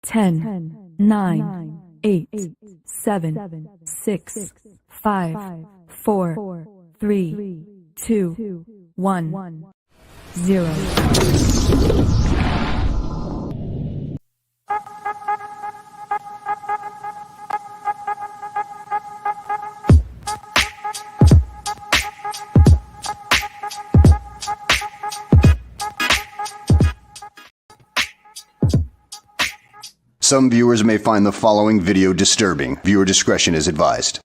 10, 9, 8, 7, 6, 5, 4, 3, 2, 1, 0. Some viewers may find the following video disturbing. Viewer discretion is advised.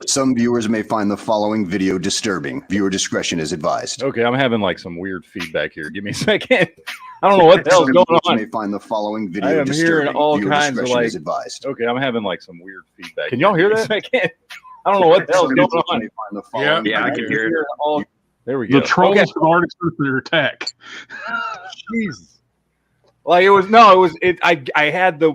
Some viewers may find the following video disturbing. Viewer discretion is advised. Okay, I'm having like some weird feedback here. Give me a second. I don't know what the hell's going on. Some viewers may find the following video I am disturbing. hearing all Viewer kinds of discretion like. is advised. Okay, I'm having like some weird feedback. Can y'all hear that? I can't. I don't know what the hell's going on. Yeah, I can hear it. There we go. The trolls have already started their attack. Jesus. Like it was no, it was it. I had the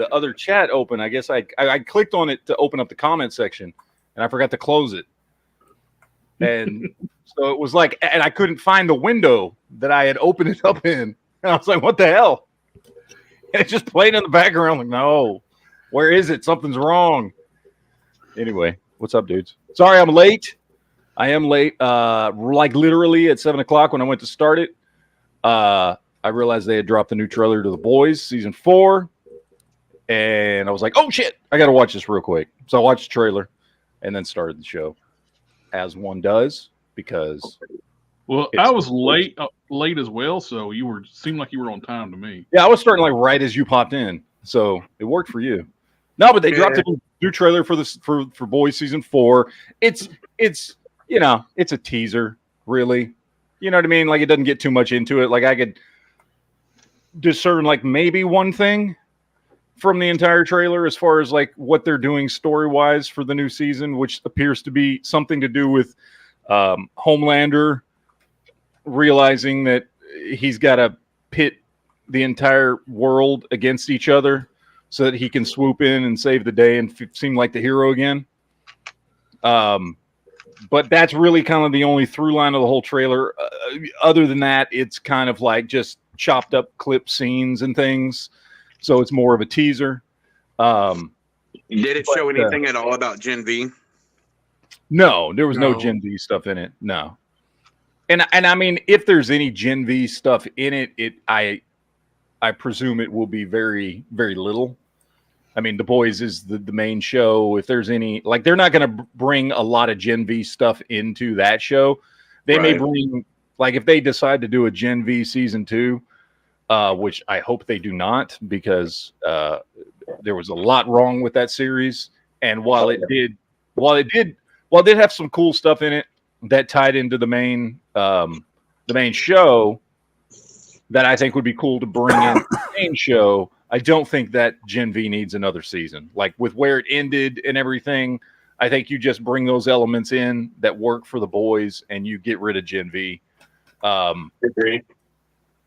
other chat open. I guess I clicked on it to open up the comment section, and I forgot to close it. And so it was like, and I couldn't find the window that I had opened it up in, and I was like, "What the hell?" And it just played in the background. Like, no, where is it? Something's wrong. Anyway, what's up, dudes? Sorry, I'm late. I am late. Like literally at 7 o'clock when I went to start it, I realized they had dropped the new trailer to The Boys season 4, and I was like, "Oh shit, I got to watch this real quick." So I watched the trailer, and then started the show, as one does, because. Well, I was late as well, so seemed like you were on time to me. Yeah, I was starting like right as you popped in, so it worked for you. No, but they dropped a new trailer for this for Boys season 4. It's you know, it's a teaser, really. You know what I mean? Like, it doesn't get too much into it. Like, I could discern, like, maybe one thing from the entire trailer as far as, like, what they're doing story-wise for the new season, which appears to be something to do with Homelander realizing that he's got to pit the entire world against each other so that he can swoop in and save the day and seem like the hero again. But that's really kind of the only through line of the whole trailer. Other than that, it's kind of like just chopped up clip scenes and things. So it's more of a teaser. Did it show anything at all about Gen V? No, there was no Gen V stuff in it. No. And I mean, if there's any Gen V stuff in it, I presume it will be very, very little. I mean, The Boys is the main show. If there's any, like, they're not going to bring a lot of Gen V stuff into that show. They may bring, like, if they decide to do a Gen V season 2, which I hope they do not, because there was a lot wrong with that series. And while it did have some cool stuff in it that tied into the main show that I think would be cool to bring in the main show, I don't think that Gen V needs another season. Like, with where it ended and everything, I think you just bring those elements in that work for The Boys and you get rid of Gen V. Agree.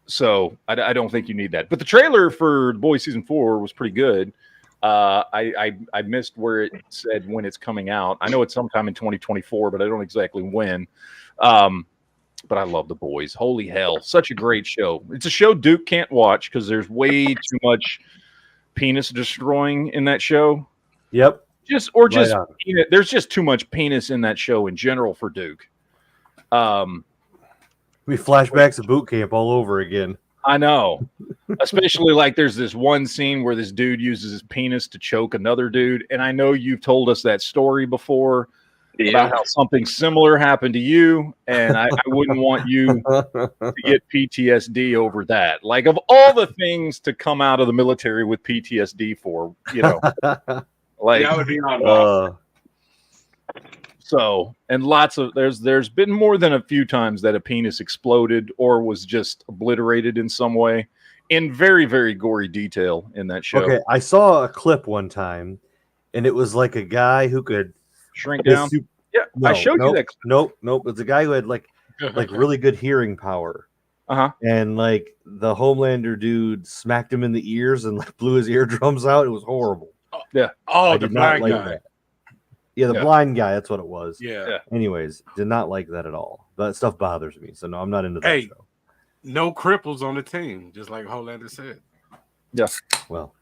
So I don't think you need that. But the trailer for The Boys season 4 was pretty good. I missed where it said when it's coming out. I know it's sometime in 2024, but I don't exactly when. But I love The Boys. Holy hell. Such a great show. It's a show Duke can't watch because there's way too much penis destroying in that show. Yep. There's just too much penis in that show in general for Duke. We flashbacks of boot camp all over again. I know. Especially like there's this one scene where this dude uses his penis to choke another dude. And I know you've told us that story before. About how something similar happened to you, and I wouldn't want you to get PTSD over that. Like, of all the things to come out of the military with PTSD for, you know, like that would be on. So, and lots of there's been more than a few times that a penis exploded or was just obliterated in some way, in very, very gory detail in that show. Okay, I saw a clip one time, and it was like a guy who could shrink down. I showed you that. Nope. It's a guy who had like really good hearing power. And like the Homelander dude smacked him in the ears and like blew his eardrums out. It was horrible. Yeah. Oh, the black guy. Yeah, the blind guy. That's what it was. Yeah. Anyways, did not like that at all. That stuff bothers me. So no, I'm not into that show. No cripples on the team, just like Holander said. Yeah. Well,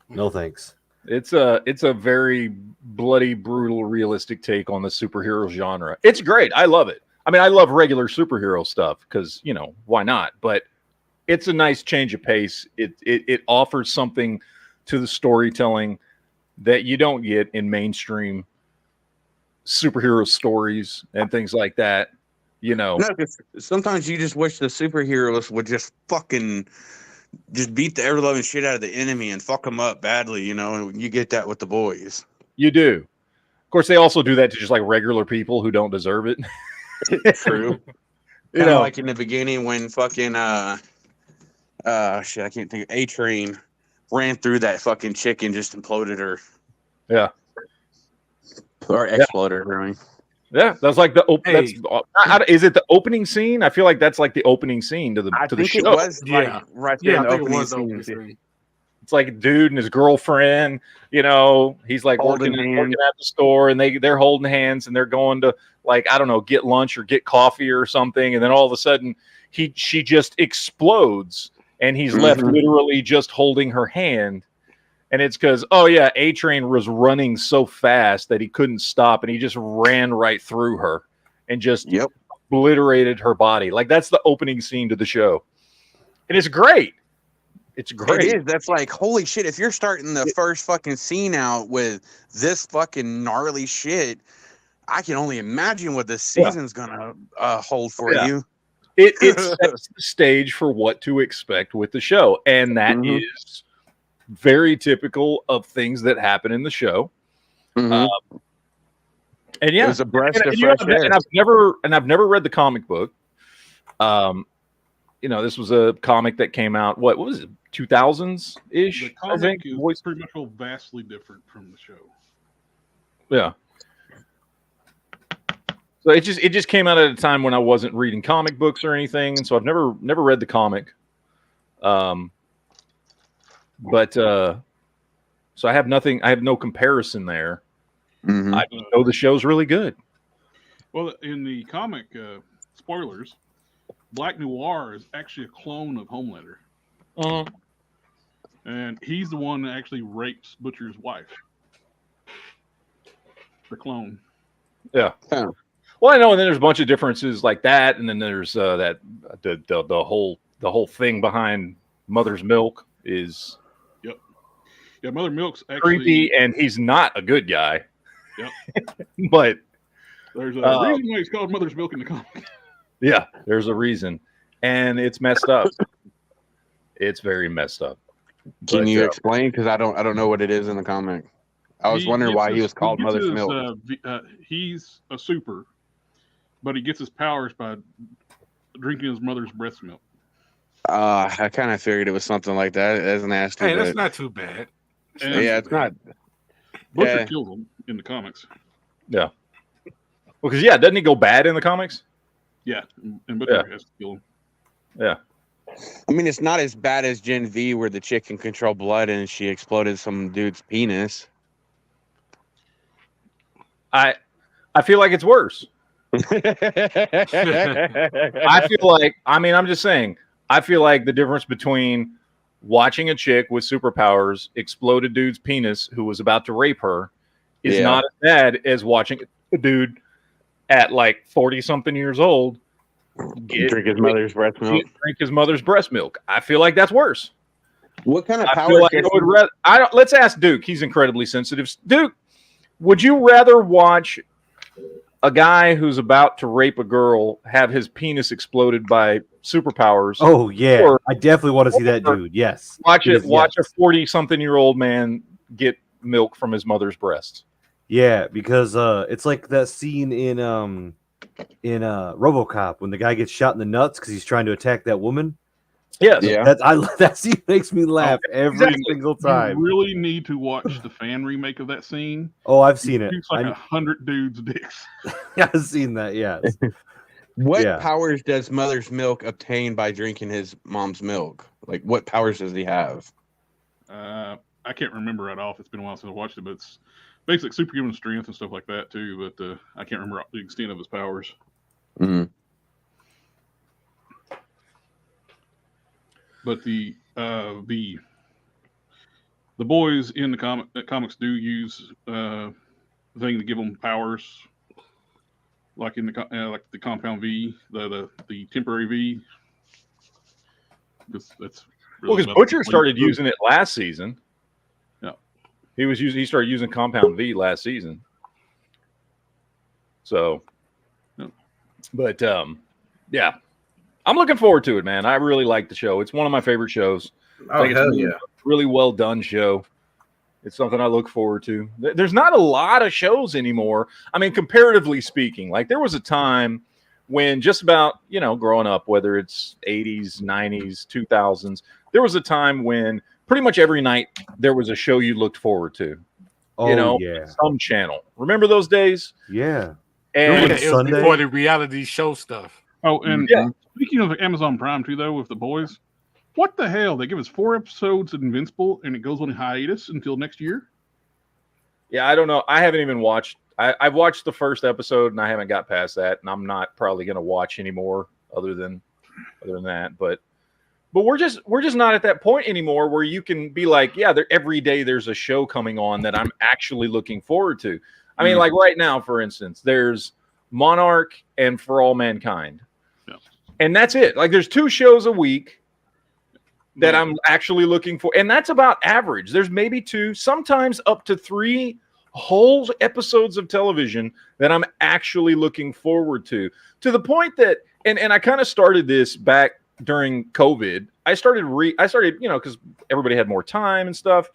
no thanks. It's a very bloody, brutal, realistic take on the superhero genre. It's great. I love it. I mean, I love regular superhero stuff because, you know, why not? But it's a nice change of pace. It offers something to the storytelling that you don't get in mainstream superhero stories and things like that. You know, no, 'cause sometimes you just wish the superheroes would just fucking just beat the ever loving shit out of the enemy and fuck them up badly, you know. And you get that with the boys. You do. Of course, they also do that to just like regular people who don't deserve it. True. You know, like in the beginning when fucking shit, I can't think. A-Train ran through that fucking chick and just imploded her. Yeah. Or exploded her. I mean. Yeah, that's like the is it the opening scene? I feel like that's like the opening scene to the show. It was right there in the opening scene. It's like a dude and his girlfriend, you know, he's like working at the store and they're holding hands and they're going to, like, I don't know, get lunch or get coffee or something, and then all of a sudden she just explodes and he's left literally just holding her hand. And it's because, A-Train was running so fast that he couldn't stop, and he just ran right through her and just obliterated her body. Like, that's the opening scene to the show. And it's great. It's great. It is. That's like, holy shit, if you're starting the first fucking scene out with this fucking gnarly shit, I can only imagine what this season's going to hold for you. It sets the stage for what to expect with the show, and that is very typical of things that happen in the show. And yeah, there's a breath of and fresh air. I've never read the comic book. You know, this was a comic that came out, what was it, 2000s ish? The comic is pretty much vastly different from the show. Yeah. So it just came out at a time when I wasn't reading comic books or anything, and so I've never read the comic. But so I have nothing. I have no comparison there. I just know the show's really good. Well, in the comic, spoilers, Black Noir is actually a clone of Homelander. And he's the one that actually rapes Butcher's wife. The clone. Yeah. Well, I know, and then there's a bunch of differences like that, and then there's the whole thing behind Mother's Milk is. Yeah, Mother Milk's actually creepy, and he's not a good guy. Yep. But there's a reason why he's called Mother's Milk in the comic. Yeah, there's a reason, and it's messed up. It's very messed up. Can you explain? Because I don't know what it is in the comic. I was wondering why he was called Mother's Milk. He's a super, but he gets his powers by drinking his mother's breast milk. I kind of figured it was something like that. That's nasty. Hey, that's not too bad. It's not. Butcher kills him in the comics. Yeah. Well, because doesn't he go bad in the comics? Yeah, and Butcher has to kill him. Yeah. I mean, it's not as bad as Gen V, where the chick can control blood and she exploded some dude's penis. I feel like it's worse. I feel like, I'm just saying, I feel like the difference between watching a chick with superpowers explode a dude's penis who was about to rape her is not as bad as watching a dude at like 40-something years old drink his mother's breast milk. Drink his mother's breast milk. I feel like that's worse. What kind of power? Let's ask Duke. He's incredibly sensitive. Duke, would you rather watch a guy who's about to rape a girl have his penis exploded by superpowers? Oh yeah, I definitely want to see that dude. Yes, watch a 40-something-year-old man get milk from his mother's breast. Yeah, because it's like that scene in RoboCop when the guy gets shot in the nuts because he's trying to attack that woman. Yes. Yeah, that scene makes me laugh every single time. You really need to watch the fan remake of that scene. Oh, I've seen it. It's like 100 dudes' dicks. I've seen that. Yes. What powers does Mother's Milk obtain by drinking his mom's milk? Like, what powers does he have? I can't remember right off. It's been a while since I watched it, but basic superhuman strength and stuff like that too. But I can't remember the extent of his powers. Mm-hmm. But the boys in the comics do use thing to give them powers, like in the the compound V, the temporary V. That's well, because Butcher started using it last season. Yeah, he started using compound V last season. So, yeah. But yeah, I'm looking forward to it, man. I really like the show. It's one of my favorite shows. Oh, hell yeah. Really well done show. It's something I look forward to. There's not a lot of shows anymore. I mean, comparatively speaking, like there was a time when just about, growing up, whether it's 80s, 90s, 2000s, there was a time when pretty much every night there was a show you looked forward to. Yeah. Some channel. Remember those days? Yeah. And it was before the reality show stuff. Oh, and speaking of Amazon Prime too, though, with the boys, what the hell? They give us 4 episodes of Invincible, and it goes on hiatus until next year. Yeah, I don't know. I haven't even watched. I've watched the first episode, and I haven't got past that, and I'm not probably going to watch anymore other than that. But we're just not at that point anymore where you can be like, yeah, every day there's a show coming on that I'm actually looking forward to. I mean, like right now, for instance, there's Monarch and For All Mankind. Yeah. And that's it. Like there's 2 shows a week that I'm actually looking for. And that's about average. There's maybe 2, sometimes up to 3 whole episodes of television that I'm actually looking forward to the point that, and I kind of started this back during COVID. I started, because everybody had more time and stuff.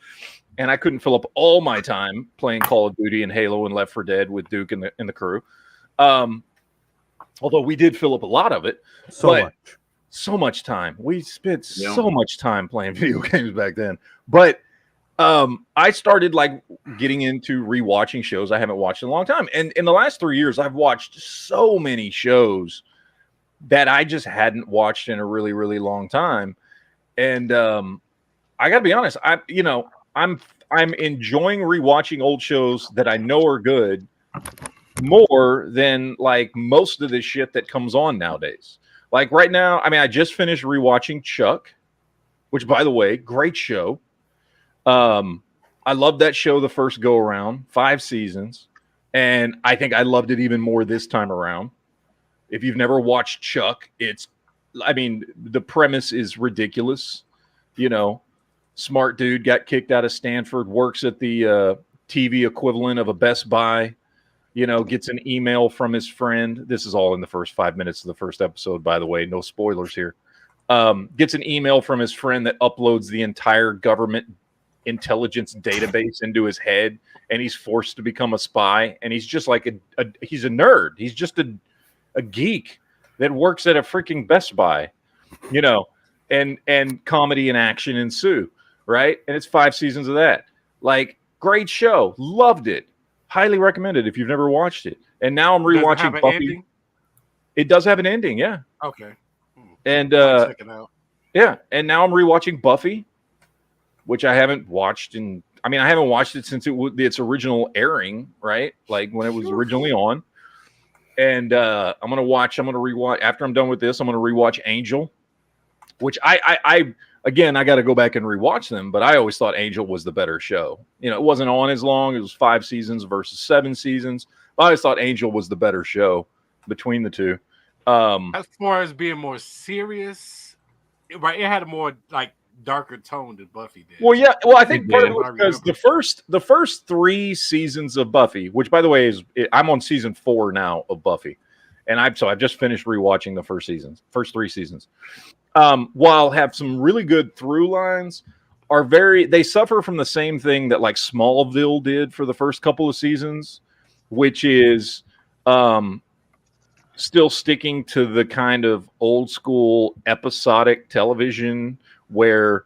And I couldn't fill up all my time playing Call of Duty and Halo and Left 4 Dead with Duke and the crew. Although we did fill up a lot of it. So much time. We spent so much time playing video games back then. But I started like getting into rewatching shows I haven't watched in a long time. And in the last 3 years, I've watched so many shows that I just hadn't watched in a really, really long time. And I got to be honest, I'm enjoying rewatching old shows that I know are good more than like most of the shit that comes on nowadays. Like right now, I mean, I just finished rewatching Chuck, which, by the way, great show. I loved that show the first go around, 5 seasons, and I think I loved it even more this time around. If you've never watched Chuck, the premise is ridiculous. Smart dude got kicked out of Stanford, works at the TV equivalent of a Best Buy, gets an email from his friend. This is all in the first 5 minutes of the first episode, by the way. No spoilers here. Gets an email from his friend that uploads the entire government intelligence database into his head, and he's forced to become a spy. And he's just like he's a nerd. He's just a geek that works at a freaking Best Buy, and comedy and action ensue. Right. And it's 5 seasons of that. Like, great show. Loved it. Highly recommended if you've never watched it. And now I'm rewatching Buffy. Ending? It does have an ending. Yeah. Okay. And check it out. Yeah. And now I'm rewatching Buffy, which I haven't watched I haven't watched it since its original airing, right? Like when it was originally on. And I'm going to rewatch after I'm done with this. I'm going to rewatch Angel, which Again, I got to go back and rewatch them, but I always thought Angel was the better show. It wasn't on as long. It was 5 seasons versus 7 seasons. I always thought Angel was the better show between the 2. As far as being more serious, right? It had a more like darker tone than Buffy did. Well, yeah. Well, I think part of it was because the first 3 seasons of Buffy, which by the way I'm on season 4 now of Buffy, and I've just finished rewatching the first 3 seasons. While have some really good through lines, they suffer from the same thing that like Smallville did for the first couple of seasons, which is still sticking to the kind of old school episodic television where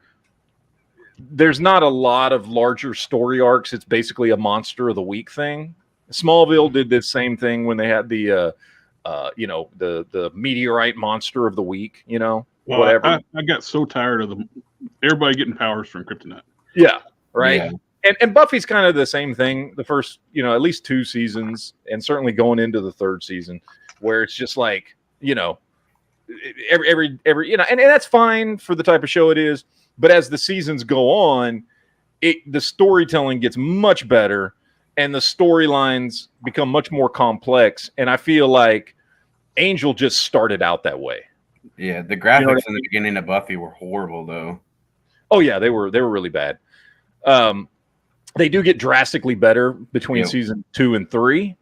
there's not a lot of larger story arcs. It's basically a monster of the week thing. Smallville did the same thing when they had the meteorite monster of the week, whatever. I got so tired of everybody getting powers from kryptonite. Yeah, right. Yeah. and Buffy's kind of the same thing. The first, at least 2 seasons, and certainly going into the 3rd season, where it's just like, every and that's fine for the type of show it is. But as the seasons go on, the storytelling gets much better, and the storylines become much more complex. And I feel like Angel just started out that way. Yeah, the graphics in the beginning of Buffy were horrible, though. Oh yeah, they were really bad. They do get drastically better between season 2 and 3.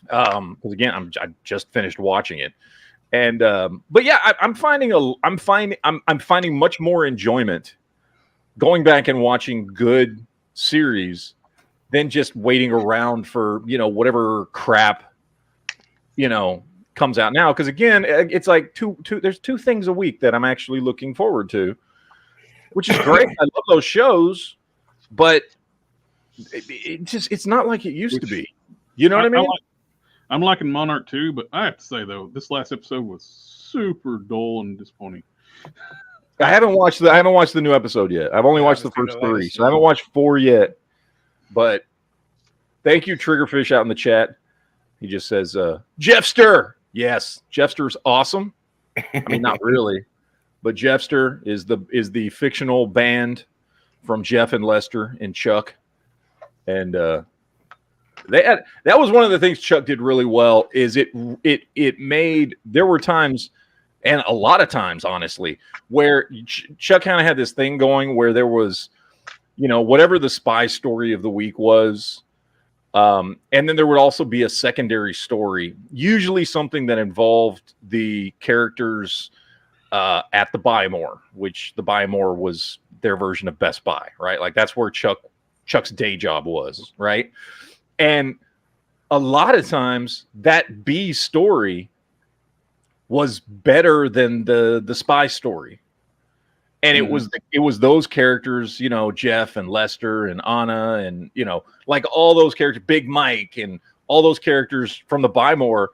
Because again, I just finished watching it, and but yeah, I'm finding much more enjoyment going back and watching good series than just waiting around for whatever crap comes out now. Because again, it's like there's 2 things a week that I'm actually looking forward to, which is great. I love those shows, but it's not like it used to be. You know what I mean? I'm liking Monarch too, but I have to say though, this last episode was super dull and disappointing. I haven't watched the new episode yet. I've only watched the first 3, so I haven't watched 4 yet. But thank you, Triggerfish, out in the chat. He just says, Jeffster. Yes, Jeffster's awesome. I mean, not really, but Jeffster is the fictional band from Jeff and Lester and Chuck, and that was one of the things Chuck did really well. Is it made, there were times, and a lot of times, honestly, where Chuck kind of had this thing going where there was, whatever the spy story of the week was. And then there would also be a secondary story, usually something that involved the characters at the Buy More, which the Buy More was their version of Best Buy, right? Like that's where Chuck's day job was, right? And a lot of times that B story was better than the spy story. And it was those characters, Jeff and Lester and Anna and, like all those characters, Big Mike and all those characters from the Buy More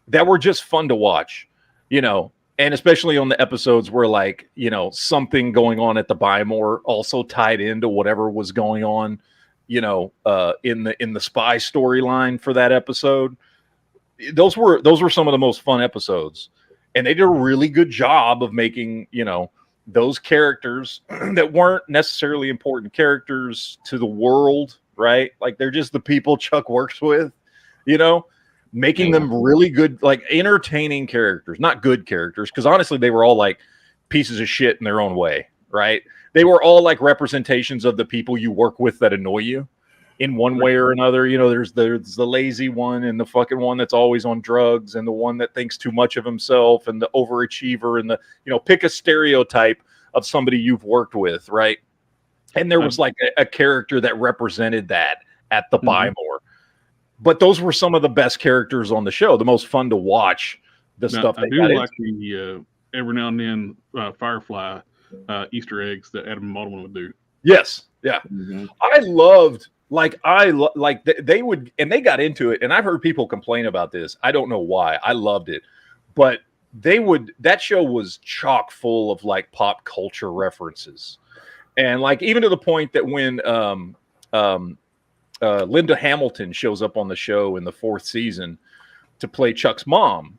that were just fun to watch, and especially on the episodes where like, something going on at the Buy More also tied into whatever was going on, in the spy storyline for that episode. Those were some of the most fun episodes, and they did a really good job of making, those characters that weren't necessarily important characters to the world, right? Like they're just the people Chuck works with, making them really good, like entertaining characters, not good characters. Because honestly, they were all like pieces of shit in their own way, right? They were all like representations of the people you work with that annoy you in one way or another. There's the lazy one and the fucking one that's always on drugs and the one that thinks too much of himself and the overachiever and the, pick a stereotype of somebody you've worked with, right? And there was like a character that represented that at the Buy More. But those were some of the best characters on the show, the most fun to watch. Stuff I do like the every now and then Firefly Easter eggs that Adam Baldwin would do. Yes, yeah. I loved. They would, and they got into it, and I've heard people complain about this. I don't know why. I loved it, but that show was chock full of like pop culture references, and like even to the point that when Linda Hamilton shows up on the show in the 4th season to play Chuck's mom,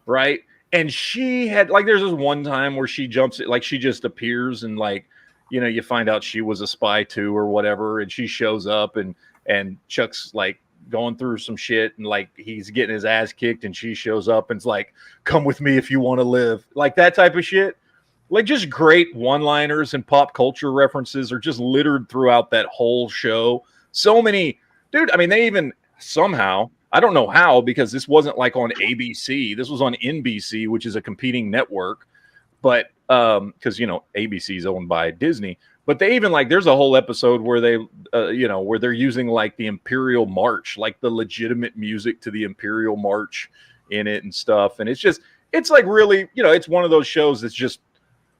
right? And she had like, there's this one time where she jumps, like she just appears and like, you find out she was a spy too or whatever, and she shows up and Chuck's like going through some shit and like he's getting his ass kicked and she shows up and it's like, come with me if you want to live, like that type of shit. Like just great one-liners and pop culture references are just littered throughout that whole show. So many, dude. I mean, they even somehow, I don't know how, because this wasn't like on ABC. This was on NBC, which is a competing network. But because ABC is owned by Disney, but they even like there's a whole episode where they where they're using like the Imperial March, like the legitimate music to the Imperial March in it and stuff. And it's like really, it's one of those shows that's just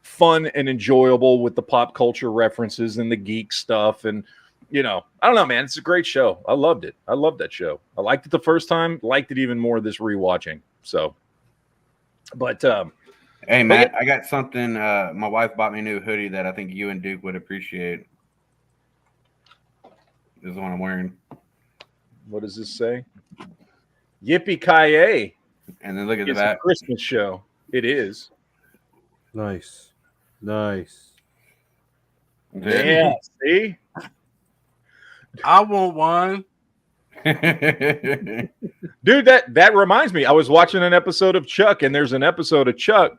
fun and enjoyable with the pop culture references and the geek stuff. And I don't know, man, it's a great show. I loved it. I loved that show. I liked it the first time, liked it even more this rewatching. So, but hey, Matt, I got something. My wife bought me a new hoodie that I think you and Duke would appreciate. This is the one I'm wearing. What does this say? Yippee-ki-yay. And then look at It's that. a Christmas show. It is. Nice. Nice. Yeah, see? I want one. Dude, that reminds me. I was watching an episode of Chuck, and there's an episode of Chuck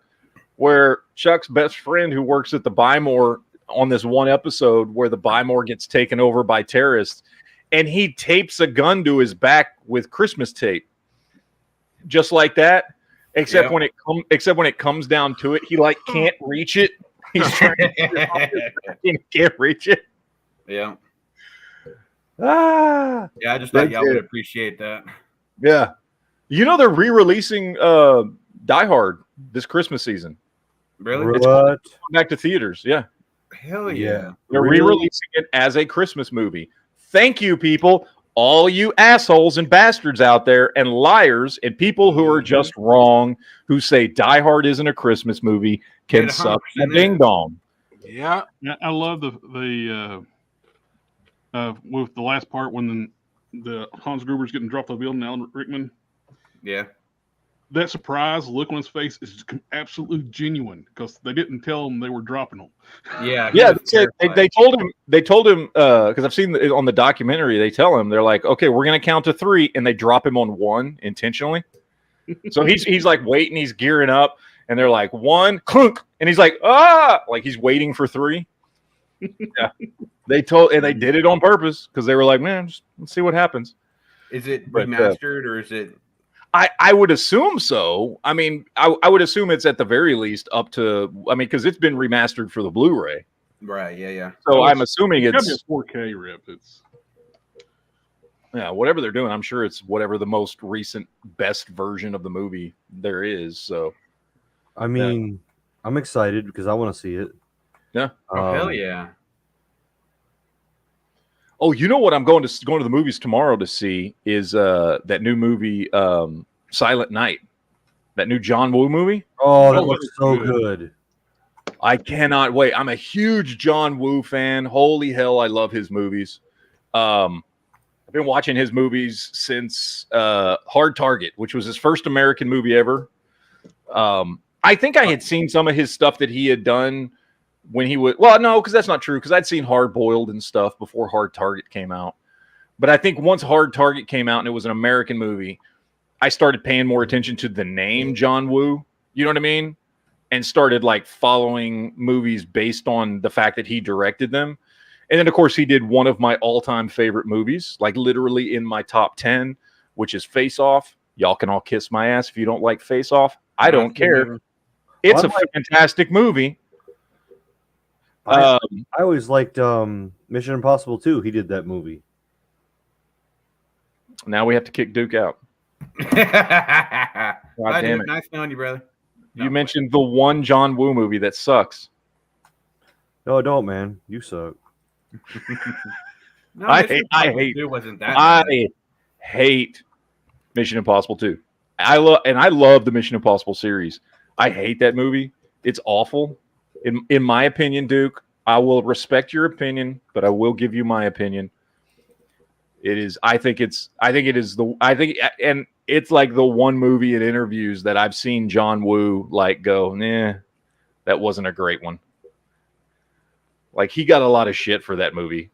where Chuck's best friend who works at the Buy-More on this one episode where the Buy-More gets taken over by terrorists, and he tapes a gun to his back with Christmas tape. Just like that. Except when it comes down to it, he like can't reach it. He's trying to he can't reach it. Yeah. Ah. Yeah, I just thought y'all would appreciate that. Yeah. You know they're re-releasing Die Hard this Christmas season. Really? It's coming back to theaters. Yeah. Hell yeah. They're re-releasing it as a Christmas movie. Thank you, people. All you assholes and bastards out there and liars and people who are just wrong who say Die Hard isn't a Christmas movie can suck the ding dong. Yeah. I love the with the last part when the Hans Gruber's getting dropped off the building, Alan Rickman. Yeah. That surprise look on his face is absolutely genuine because they didn't tell him they were dropping him. Yeah. Yeah. They told him because I've seen it on the documentary. They tell him, they're like, okay, we're going to count to 3, and they drop him on 1 intentionally. So he's like waiting, he's gearing up, and they're like 1 clunk, and he's like, like he's waiting for 3. Yeah. They did it on purpose because they were like, man, let's see what happens. Is it remastered or is it? I would assume so. I mean, I would assume it's at the very least up to, because it's been remastered for the Blu-ray. Right, yeah. So I'm assuming it's a 4K rip. Yeah, whatever they're doing, I'm sure it's whatever the most recent best version of the movie there is. So, I mean, I'm excited because I want to see it. Yeah. Oh, hell yeah. Oh, you know what I'm going to the movies tomorrow to see is that new movie, Silent Night. That new John Woo movie. Oh, that looks so good. I cannot wait. I'm a huge John Woo fan. Holy hell, I love his movies. I've been watching his movies since Hard Target, which was his first American movie ever. I think I had seen some of his stuff that he had done when he was, well, no, because that's not true, because I'd seen Hard Boiled and stuff before Hard Target came out. But I think once Hard Target came out and it was an American movie, I started paying more attention to the name John Woo, you know what I mean? And started like following movies based on the fact that he directed them. And then, of course, he did one of my all-time favorite movies, like literally in my top 10, which is Face Off. Y'all can all kiss my ass if you don't like Face Off. I don't care. It's a fantastic movie. I always liked Mission Impossible 2. He did that movie. Now we have to kick Duke out. God damn it. Nice knowing you, brother. You mentioned the one John Woo movie that sucks. No, don't, man. You suck. No, I hate Mission Impossible 2. I love the Mission Impossible series. I hate that movie. It's awful. In my opinion, Duke, I will respect your opinion, but I will give you my opinion. And it's like the one movie in interviews that I've seen John Woo like go, nah, that wasn't a great one. Like he got a lot of shit for that movie.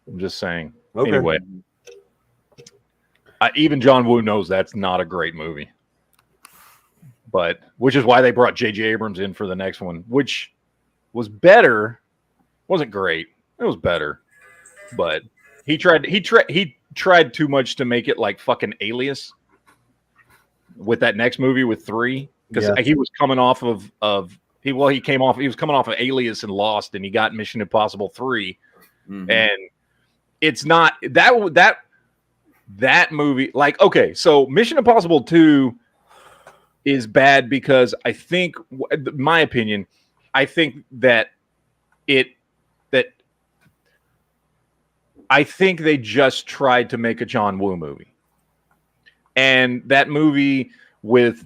I'm just saying. Okay. Anyway, even John Woo knows that's not a great movie. But which is why they brought J.J. Abrams in for the next one, which was better. Wasn't great. It was better. But he tried too much to make it like fucking Alias with that next movie with 3 because he was coming off he was coming off of Alias and Lost, and he got Mission Impossible 3. Mm-hmm. And it's not that movie, like, okay, so Mission Impossible 2 is bad because I think, my opinion, I think that I think they just tried to make a John Woo movie. And that movie with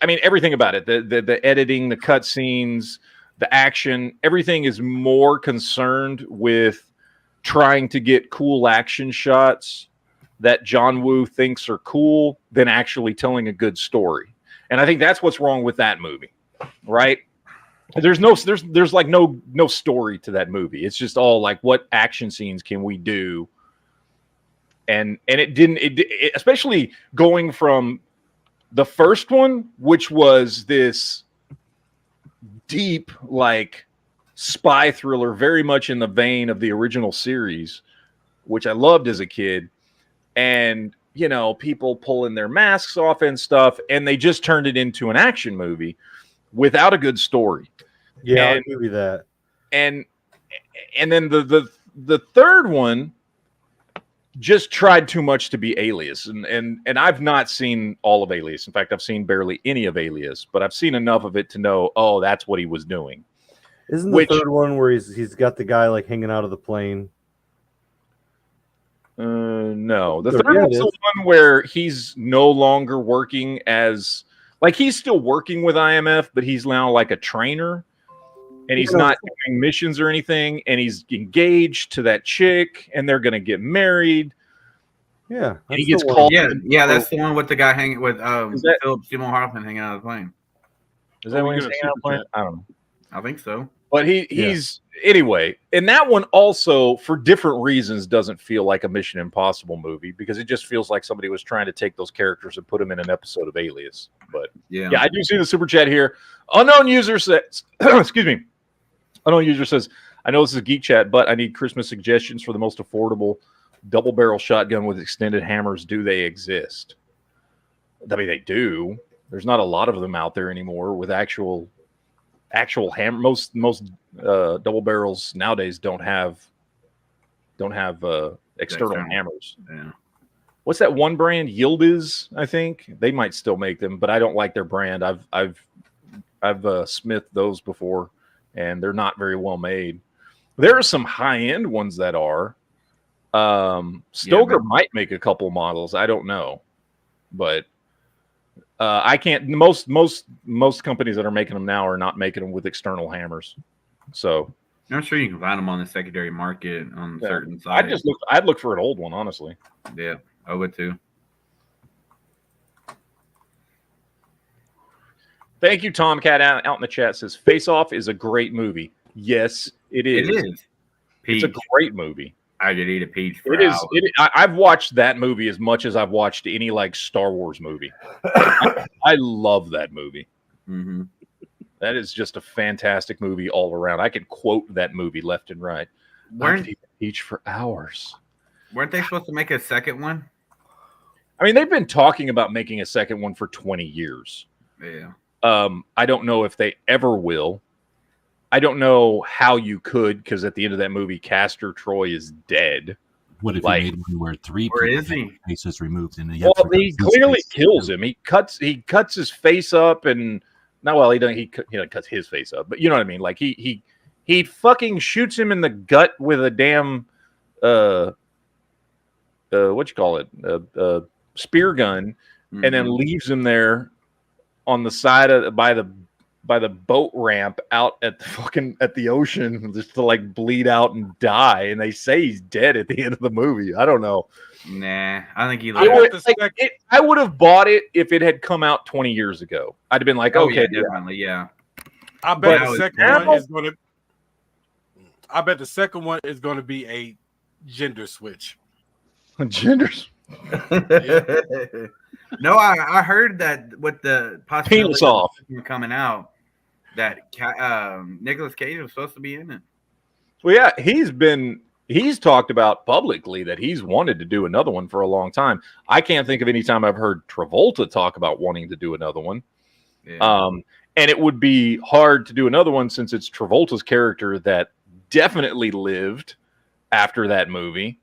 everything about it, the editing, the cutscenes, the action, everything is more concerned with trying to get cool action shots that John Woo thinks are cool than actually telling a good story. And I think that's what's wrong with that movie, right? There's like no story to that movie. It's just all like, what action scenes can we do? And it didn't, especially going from the first one, which was this deep, like, spy thriller, very much in the vein of the original series, which I loved as a kid. And, you know, people pulling their masks off and stuff, and they just turned it into an action movie without a good story. Yeah, I'll give you that. And then the third one just tried too much to be Alias, and I've not seen all of Alias. In fact, I've seen barely any of Alias, but I've seen enough of it to know, oh, that's what he was doing. Isn't the third one where he's got the guy like hanging out of the plane? No, the third one's the one where he's no longer working as, like, he's still working with IMF, but he's now like a trainer, and he's not doing missions or anything, and he's engaged to that chick, and they're gonna get married. Yeah, and he gets called. Yeah, that's the one with the guy hanging with Philip Seymour Hoffman hanging out of the plane. Is that when he's hanging out of the plane? I don't know. I think so. But he's anyway, and that one also, for different reasons, doesn't feel like a Mission Impossible movie, because it just feels like somebody was trying to take those characters and put them in an episode of Alias. But yeah, I do see the super chat here. Unknown user says, excuse me. Unknown user says, I know this is a geek chat, but I need Christmas suggestions for the most affordable double barrel shotgun with extended hammers. Do they exist? I mean, they do. There's not a lot of them out there anymore with actual hammer. Most double barrels nowadays don't have external hammers. Yeah. What's that one brand? Yildiz, I think. They might still make them, but I don't like their brand. I've smithed those before, and they're not very well made. There are some high-end ones that are. Stoker might make a couple models. I don't know, but I can't. Most companies that are making them now are not making them with external hammers. So I'm sure you can find them on the secondary market on certain sites. I'd look for an old one, honestly. Yeah, I would too. Thank you, Tomcat out in the chat says Face Off is a great movie. Yes, it is. It is. It's a great movie. I could eat a peach for hours. It is. I've watched that movie as much as I've watched any like Star Wars movie. I love that movie. Mm-hmm. That is just a fantastic movie all around. I could quote that movie left and right. I could eat a peach for hours. Weren't they supposed to make a second one? I mean, they've been talking about making a second one for 20 years. Yeah. I don't know if they ever will. I don't know how you could, because at the end of that movie, Castor Troy is dead. What if you made one where three faces removed and he clearly kills him. He cuts his face up, and not well. He doesn't cuts his face up, but you know what I mean. Like he fucking shoots him in the gut with a damn what you call it, spear gun, and then leaves him there on the side of by the boat ramp out at the ocean, just to like bleed out and die. And they say he's dead at the end of the movie. I don't know. Nah, I think he. I would have bought it if it had come out 20 years ago. I'd have been like, okay, yeah, definitely, yeah. I bet the second one is going to. I bet the second one is going to be a gender switch. Genders. No, I heard that with the possibility of coming out, that Nicolas Cage was supposed to be in it. Well, yeah, he's talked about publicly that he's wanted to do another one for a long time. I can't think of any time I've heard Travolta talk about wanting to do another one. Yeah. And it would be hard to do another one since it's Travolta's character that definitely lived after that movie.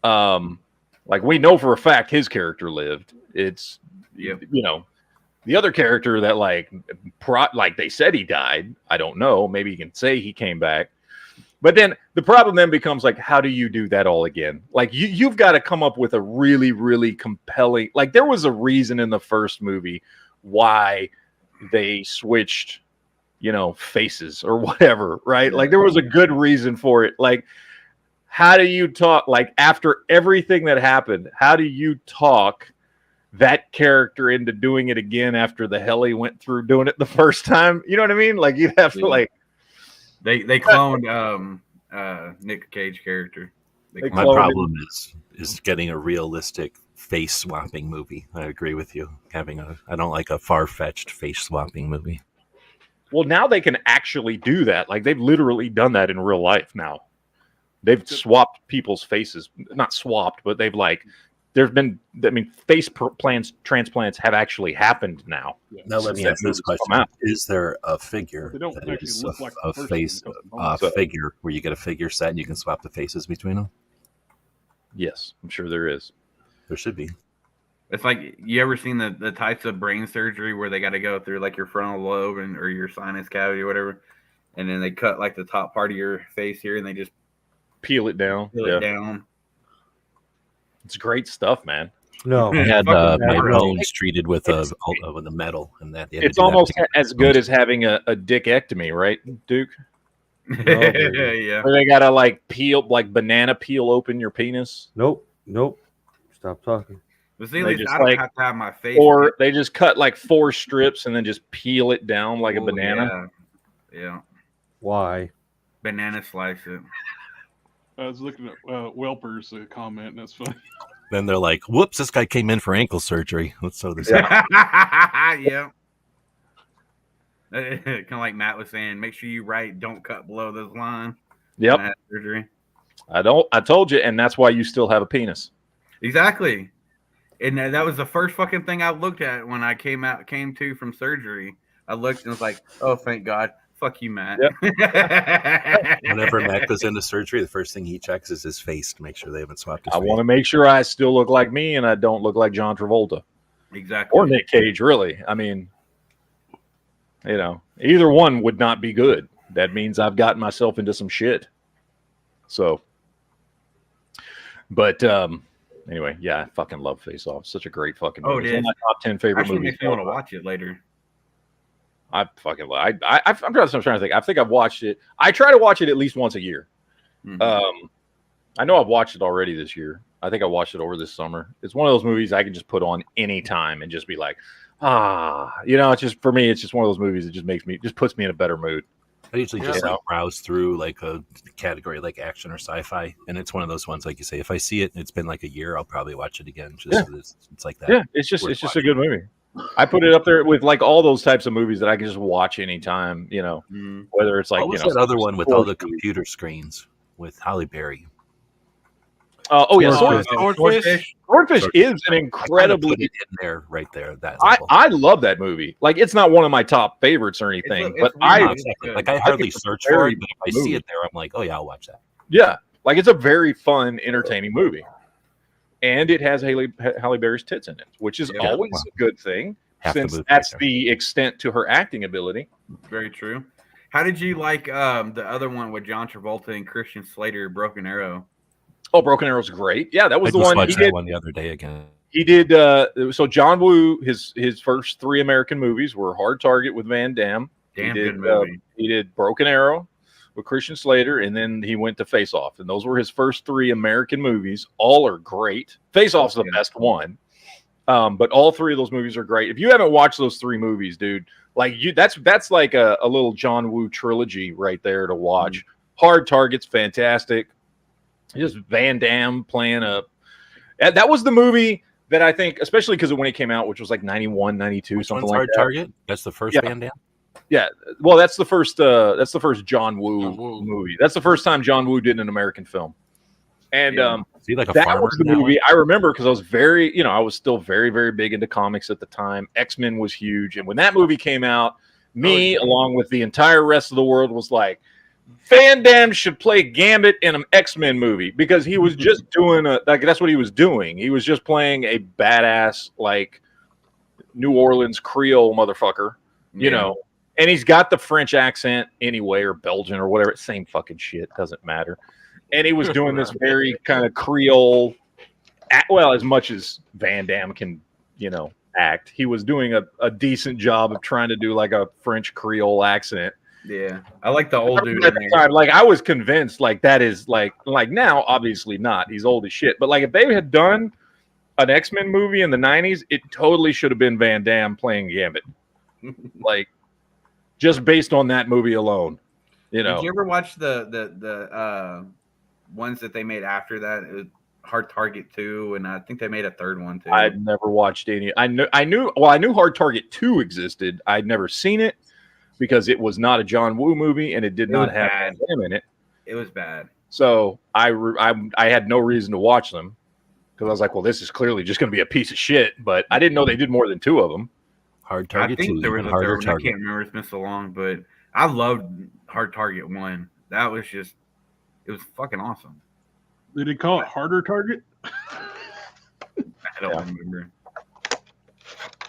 Like we know for a fact his character lived. It's the other character that like they said he died. I don't know. Maybe you can say he came back. But then the problem then becomes like, how do you do that all again? Like you've got to come up with a really, really compelling. Like there was a reason in the first movie why they switched faces or whatever, right? Like there was a good reason for it. Like, how do you talk, like after everything that happened, how do you talk that character into doing it again after the hell he went through doing it the first time? You know what I mean? Like you have to like they cloned Nick Cage character. My problem is getting a realistic face swapping movie. I agree with you. I don't like a far-fetched face swapping movie. Well, now they can actually do that. Like they've literally done that in real life now. They've swapped people's faces, not swapped, but they've face transplants have actually happened now. Now let me ask this question: is there a figure that is a face figure where you get a figure set and you can swap the faces between them? Yes, I'm sure there is. There should be. It's like, you ever seen the types of brain surgery where they got to go through like your frontal lobe or your sinus cavity or whatever, and then they cut like the top part of your face here and they just peel it down. It down. It's great stuff, man. No, I had my bones treated with a metal, and that it's almost as good as having a dickectomy, right, Duke? Yeah. Where they gotta like peel, like banana peel open your penis. Nope. Stop talking. But see, I don't have to have my face. Or they just cut like 4 strips and then just peel it down like a banana. Yeah. Why? Banana slice it. I was looking at Welper's comment, and that's funny. Then they're like, "Whoops! This guy came in for ankle surgery. Let's sew this up." Yeah. Kind of like Matt was saying, make sure you write, don't cut below this line. Yep. Surgery. I told you, and that's why you still have a penis. Exactly. And that was the first fucking thing I looked at when I came to from surgery. I looked and was like, oh, thank God. Fuck you, Matt. Yep. Whenever Matt goes into surgery, the first thing he checks is his face to make sure they haven't swapped his face. I want to make sure I still look like me and I don't look like John Travolta. Exactly. Or Nick Cage, really. I mean, either one would not be good. That means I've gotten myself into some shit. So, but anyway, yeah, I fucking love Face Off. Such a great fucking movie. It is. It's one of my top 10 favorite Actually movies. makes me want to watch it later. I'm trying to think. I think I've watched it. I try to watch it at least once a year. Mm-hmm. I know I've watched it already this year. I think I watched it over this summer. It's one of those movies I can just put on any time and just be like, it's just, for me, it's just one of those movies that just puts me in a better mood. I usually just browse through like a category like action or sci-fi, and it's one of those ones, like you say, if I see it, it's been like a year, I'll probably watch it again. It's like that. Yeah, it's just a good movie. I put it up there with like all those types of movies that I can just watch anytime, whether it's like, what was that other one with all the computer screens with Halle Berry? Swordfish. Swordfish is an incredibly in there, right there. I love that movie. Like, it's not one of my top favorites or anything, but I hardly search for it. But if I see it there, I'm like, oh yeah, I'll watch that. Yeah, like it's a very fun, entertaining movie, and it has Halle Berry's tits in it, which is always a good thing, since that's the extent to her acting ability. Very true. How did you like the other one with John Travolta and Christian Slater, Broken Arrow? Oh, Broken Arrow's great. Yeah, that was the one he did. One the other day again. He did. So John Woo, his first 3 American movies were Hard Target with Van Damme. Good movie. He did Broken Arrow with Christian Slater, and then he went to Face Off, and those were his first 3 American movies. All are great. Face Off's the best one, but all 3 of those movies are great. If you haven't watched those 3 movies, dude, like that's like a little John Woo trilogy right there to watch. Mm-hmm. Hard Target's fantastic. Just Van Damme playing that was the movie that I think, especially because when it came out, which was like 91, 92, something like Hard that. Target? That's the first Van Damme? Yeah. Well, that's the first John Woo movie. That's the first time John Woo did an American film. And is he like a that farmer was the movie I remember, because I was I was still very, very big into comics at the time. X-Men was huge. And when that movie came out, along with the entire rest of the world, was like, Van Damme should play Gambit in an X-Men movie, because he was just doing that's what he was doing. He was just playing a badass, like, New Orleans Creole motherfucker, you know, and he's got the French accent anyway, or Belgian or whatever. Same fucking shit. Doesn't matter. And he was doing this very kind of Creole, well, as much as Van Damme can, act. He was doing a decent job of trying to do like a French Creole accent. Yeah, I like the old dude at the time. Like I was convinced, like that is like now, obviously not. He's old as shit. But like if they had done an X-Men movie in the '90s, it totally should have been Van Damme playing Gambit. Like just based on that movie alone, you know. Did you ever watch the ones that they made after that? It was Hard Target 2, and I think they made a third one too. I'd never watched any. I knew Hard Target 2 existed. I'd never seen it because it was not a John Woo movie and it did not have Van Damme in it. It was bad. So I had no reason to watch them because I was like, well, this is clearly just going to be a piece of shit. But I didn't know they did more than 2 of them. Hard Target 2. I think there was a third one. I can't remember. It's been so long, but I loved Hard Target 1. That was just, it was fucking awesome. Did they call it Harder Target? I don't remember.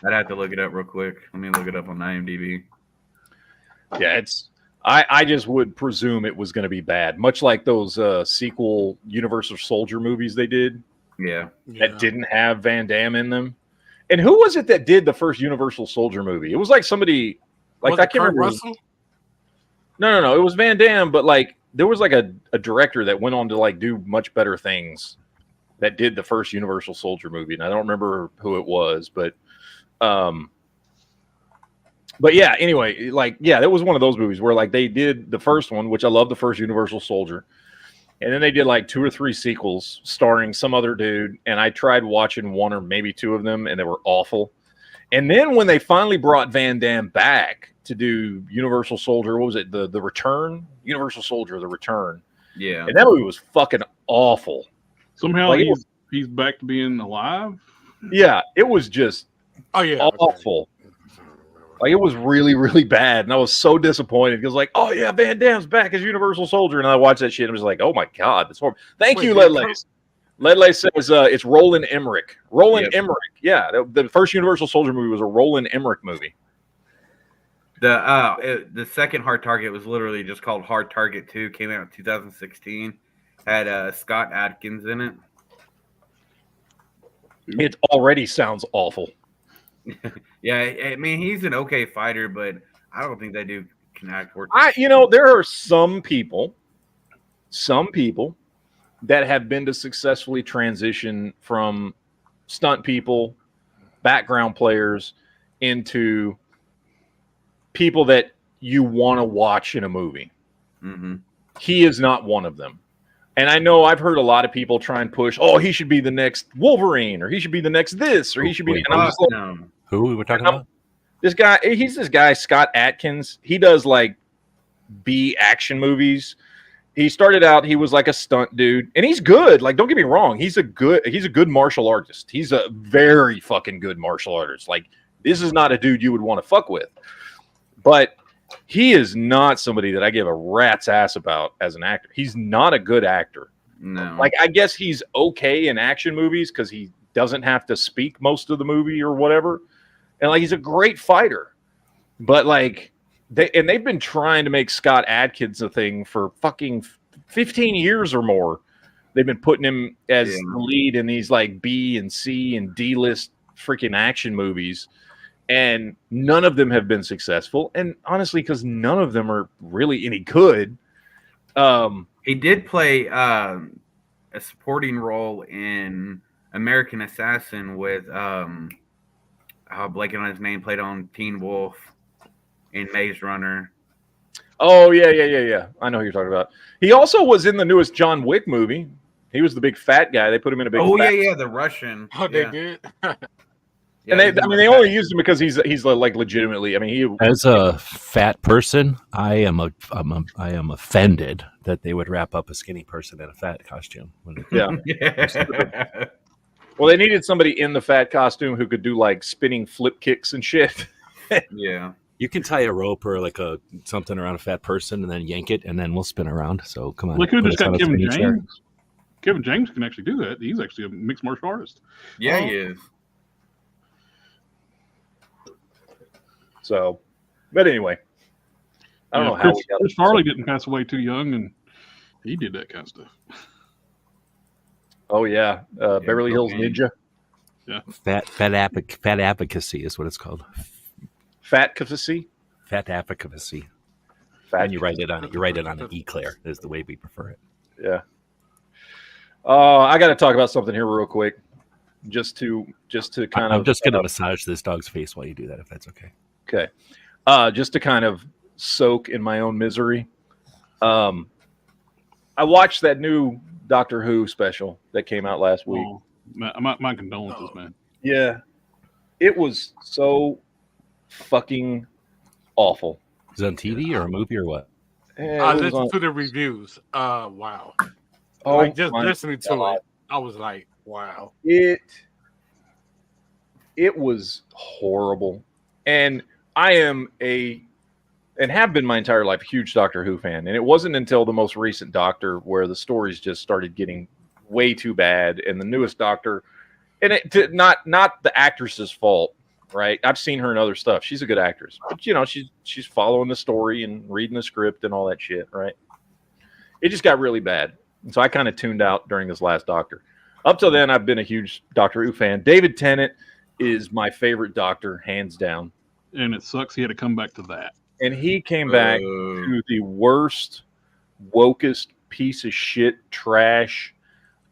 I'd have to look it up real quick. Let me look it up on IMDb. Yeah, it's. I just would presume it was going to be bad, much like those sequel Universal Soldier movies they did. Yeah, that didn't have Van Damme in them. And who was it that did the first Universal Soldier movie? It was like somebody, like I can't remember. Russell? No, it was Van Damme, but like there was like a director that went on to like do much better things that did the first Universal Soldier movie, and I don't remember who it was, but yeah, anyway, like that was one of those movies where like they did the first one, which I love, the first Universal Soldier, and then they did like 2 or 3 sequels starring some other dude, and I tried watching 1 or maybe 2 of them, and they were awful. And then when they finally brought Van Damme back to do Universal Soldier, what was it? The Return? Universal Soldier, The Return. Yeah. And that movie was fucking awful. Somehow like, he's back to being alive. Yeah, it was just awful. Okay. Like, it was really, really bad. And I was so disappointed because, like, oh, yeah, Van Damme's back as Universal Soldier. And I watched that shit and I was like, oh, my God, that's horrible. Thank you, Ledley. Ledley says it's Roland Emmerich. Roland Emmerich. Yeah, the first Universal Soldier movie was a Roland Emmerich movie. The second Hard Target was literally just called Hard Target 2. Came out in 2016. Had Scott Adkins in it. It already sounds awful. Yeah, I mean, he's an okay fighter, but I don't think they do connect. There are some people that have been to successfully transition from stunt people, background players, into people that you want to watch in a movie. Mm-hmm. He is not one of them. And I know I've heard a lot of people try and push, oh, he should be the next Wolverine, or he should be the next this, or he should be. And I'm just like, who we were talking about? This guy, he's this guy, Scott Adkins. He does like B action movies. He started out, he was like a stunt dude, and he's good. Like, don't get me wrong, he's a good martial artist. He's a very fucking good martial artist. Like, this is not a dude you would want to fuck with. But he is not somebody that I give a rat's ass about as an actor. He's not a good actor. No. Like, I guess he's okay in action movies because he doesn't have to speak most of the movie or whatever. And like, he's a great fighter. But like, they've been trying to make Scott Adkins a thing for fucking 15 years or more. They've been putting him as the lead in these like B and C and D list freaking action movies. And none of them have been successful. And honestly, because none of them are really any good. He did play a supporting role in American Assassin with blanking on his name, played on Teen Wolf in Maze Runner. Oh, yeah. I know who you're talking about. He also was in the newest John Wick movie. He was the big fat guy. They put him in a big the Russian. Oh, they did? And they only used him because he's like legitimately. I mean, he as a fat person, I am offended that they would wrap up a skinny person in a fat costume. Yeah. Well, they needed somebody in the fat costume who could do like spinning flip kicks and shit. Yeah. You can tie a rope or like something around a fat person and then yank it, and then we'll spin around. So come on. Look who just got Kevin James. Kevin James can actually do that. He's actually a mixed martial artist. Yeah, he is. So, but anyway, I don't know how we got Chris Farley didn't pass away too young, and he did that kind of stuff. Oh yeah, Beverly Hills Ninja. Yeah. Fat advocacy is what it's called. Fat advocacy. Fat advocacy. Fat. And you write it on an eclair is the way we prefer it. Yeah. I got to talk about something here real quick, just to kind of. I'm just gonna massage this dog's face while you do that, if that's okay. Okay. Just to kind of soak in my own misery. I watched that new Doctor Who special that came out last week. Oh, my condolences, man. Yeah. It was so fucking awful. Is it on TV or a movie or what? I listened to the reviews. Wow. Oh, like just listening to it, I was like, wow. It was horrible. And I am and have been my entire life, a huge Doctor Who fan. And it wasn't until the most recent Doctor where the stories just started getting way too bad. And the newest Doctor, and it not the actress's fault, right? I've seen her in other stuff. She's a good actress, but she's following the story and reading the script and all that shit, right? It just got really bad. And so I kind of tuned out during this last Doctor. Up till then, I've been a huge Doctor Who fan. David Tennant is my favorite Doctor, hands down. And it sucks he had to come back to that. And he came back to the worst, wokest piece of shit trash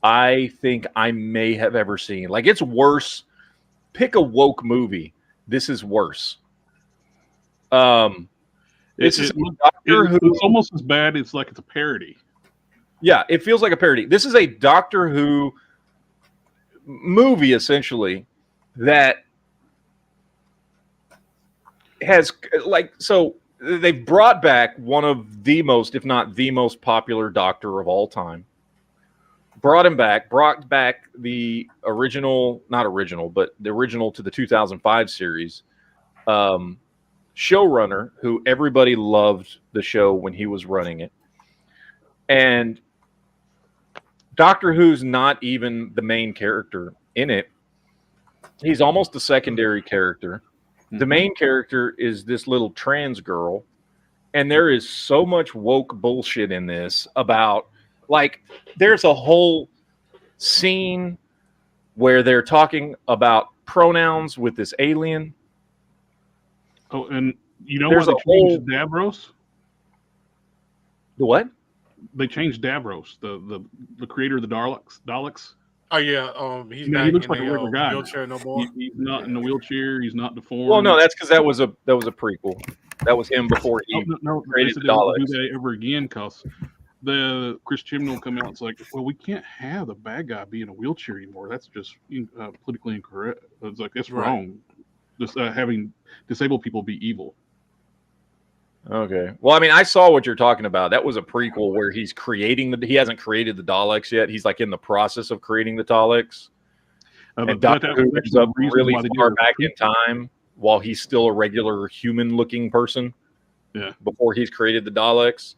I think I may have ever seen. Like, it's worse. Pick a woke movie. This is worse. It's almost as bad. It's like it's a parody. Yeah, it feels like a parody. This is a Doctor Who movie, essentially, that has, like, so they've brought back one of the most, if not the most popular Doctor of all time. Brought back the original, not original, but the original to the 2005 series, showrunner, who everybody loved the show when he was running it. And Doctor Who's not even the main character in it. He's almost a secondary character. The main character is this little trans girl. And there is so much woke bullshit in this about, like, there's a whole scene where they're talking about pronouns with this alien. Oh, and you know There's why they a changed Davros? The what? They changed Davros, the creator of the Daleks. Oh yeah, he's he back looks in like a the regular guy. wheelchair no more. He's not in the wheelchair. He's not deformed. Well, no, that's because that was a prequel. That was him before he created the they don't Daleks. do that ever again because the Chris Chibnall will come out and it's like, well, we can't have the bad guy be in a wheelchair anymore. That's just politically incorrect. It's like, that's wrong. Just having disabled people be evil. Okay. Well, I mean, I saw what you're talking about. That was a prequel where he's creating he hasn't created the Daleks yet. He's like in the process of creating the Daleks. And Doctor Who ends up really far back in time while he's still a regular human-looking person. Yeah. Before he's created the Daleks.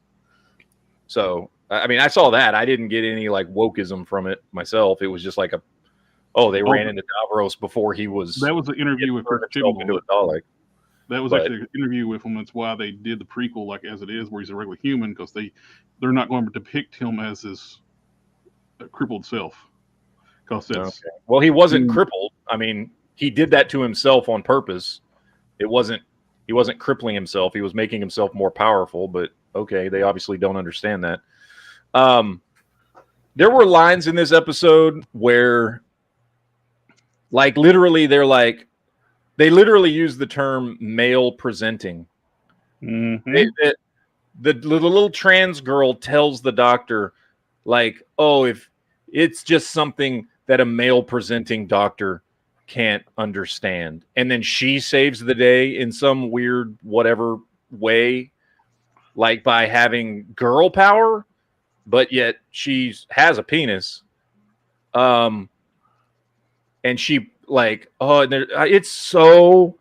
So, I mean, I saw that. I didn't get any like wokeism from it myself. It was just like they ran into Davros before he was. That was the interview with Chris Chibnall. Into a Dalek. That was actually an interview with him. That's why they did the prequel like as it is, where he's a regular human, because they're not going to depict him as his crippled self. Because well, he wasn't crippled. I mean, he did that to himself on purpose. He wasn't crippling himself. He was making himself more powerful. But okay, they obviously don't understand that. There were lines in this episode where, like, literally, they literally use the term male presenting. Mm-hmm. The little trans girl tells the doctor, like, oh, if it's just something that a male presenting doctor can't understand. And then she saves the day in some weird whatever way, like by having girl power, but yet she has a penis. And she, like, it's so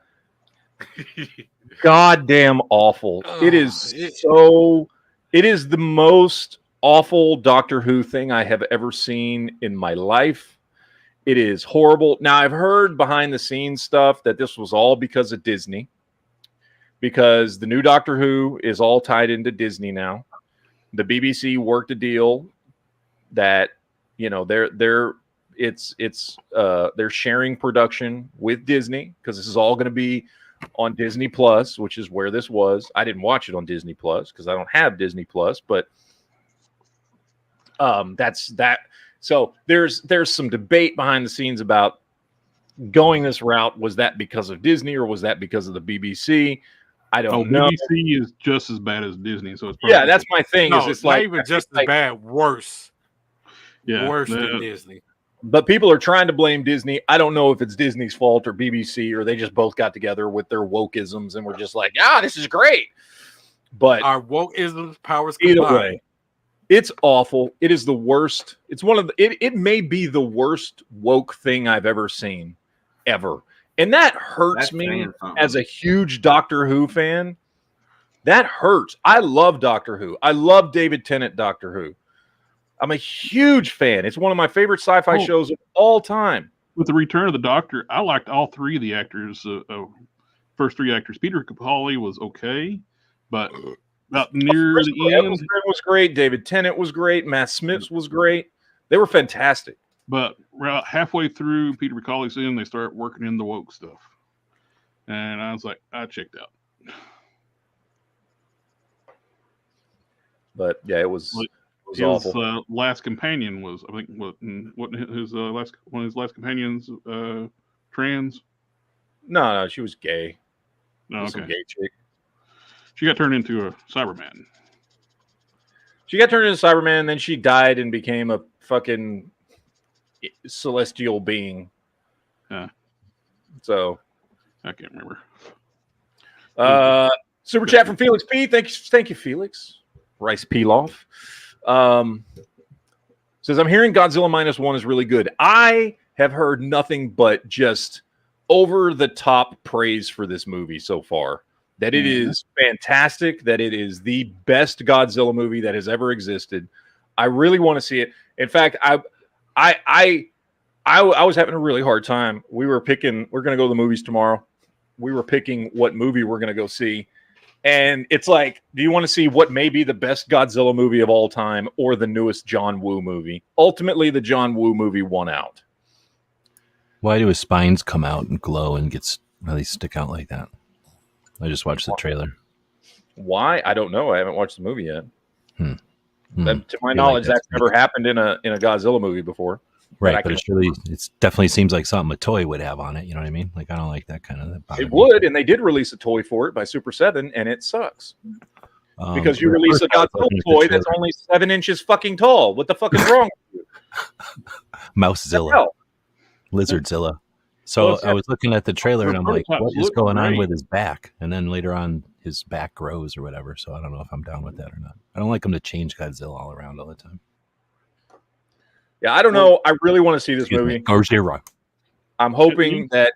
goddamn awful. It is the most awful Doctor Who thing I have ever seen in my life. It is horrible. Now, I've heard behind the scenes stuff that this was all because of Disney, because the new Doctor Who is all tied into Disney now. The BBC worked a deal that, they're they're sharing production with Disney because this is all going to be on Disney Plus, which is where this was. I didn't watch it on Disney Plus because I don't have Disney Plus, but that's that. So there's some debate behind the scenes about going this route. Was that because of Disney or was that because of the BBC? I don't know. BBC is just as bad as Disney, so it's that's my thing. No, is it's not like even just as bad, worse. Yeah, Worse than Disney. But people are trying to blame Disney. I don't know if it's Disney's fault or BBC, or they just both got together with their wokeisms and were just like, this is great. But our wokeisms powers either combined. way, it's awful. It is the worst. It's one of the, it may be the worst woke thing I've ever seen, ever. And that hurts me as a huge Doctor Who fan. That hurts. I love Doctor Who. I love David Tennant Doctor Who. I'm a huge fan. It's one of my favorite sci-fi shows of all time. With the Return of the Doctor, I liked all three of the actors. First three actors. Peter Capaldi was okay, but about near the end, was great. David Tennant was great. Matt Smith was great. They were fantastic. But about halfway through Peter Capaldi's in, they start working in the woke stuff, and I was like, I checked out. But yeah, it was. His last companion was, I think, what his one of his last companions trans? No, she was gay. No, okay. Some gay chick. She got turned into a Cyberman. She got turned into Cyberman, then she died and became a fucking celestial being. Yeah. So I can't remember. Super chat from Felix P. Thank you, Felix. Rice Pilaf. Says, I'm hearing Godzilla -1 is really good. I have heard nothing but just over the top praise for this movie so far. That it is fantastic, that it is the best Godzilla movie that has ever existed. I really want to see it. In fact, I was having a really hard time. We're going to go to the movies tomorrow. We were picking what movie we're going to go see. And it's like, do you want to see what may be the best Godzilla movie of all time or the newest John Woo movie? Ultimately, the John Woo movie won out. Why do his spines come out and glow and really stick out like that? I just watched the trailer. Why? I don't know. I haven't watched the movie yet. To my knowledge, that's never happened in a Godzilla movie before. Right, but it definitely seems like something a toy would have on it. You know what I mean? Like, I don't like that kind of. It would, and they did release a toy for it by Super 7, and it sucks. Because you release a Godzilla toy that's only 7 inches fucking tall. What the fuck is wrong with you? Mousezilla. Lizardzilla. So I was looking at the trailer, and I'm like, what is going on with his back? And then later on, his back grows or whatever. So I don't know if I'm down with that or not. I don't like him to change Godzilla all around all the time. Yeah, I don't know. I really want to see this movie. I'm hoping that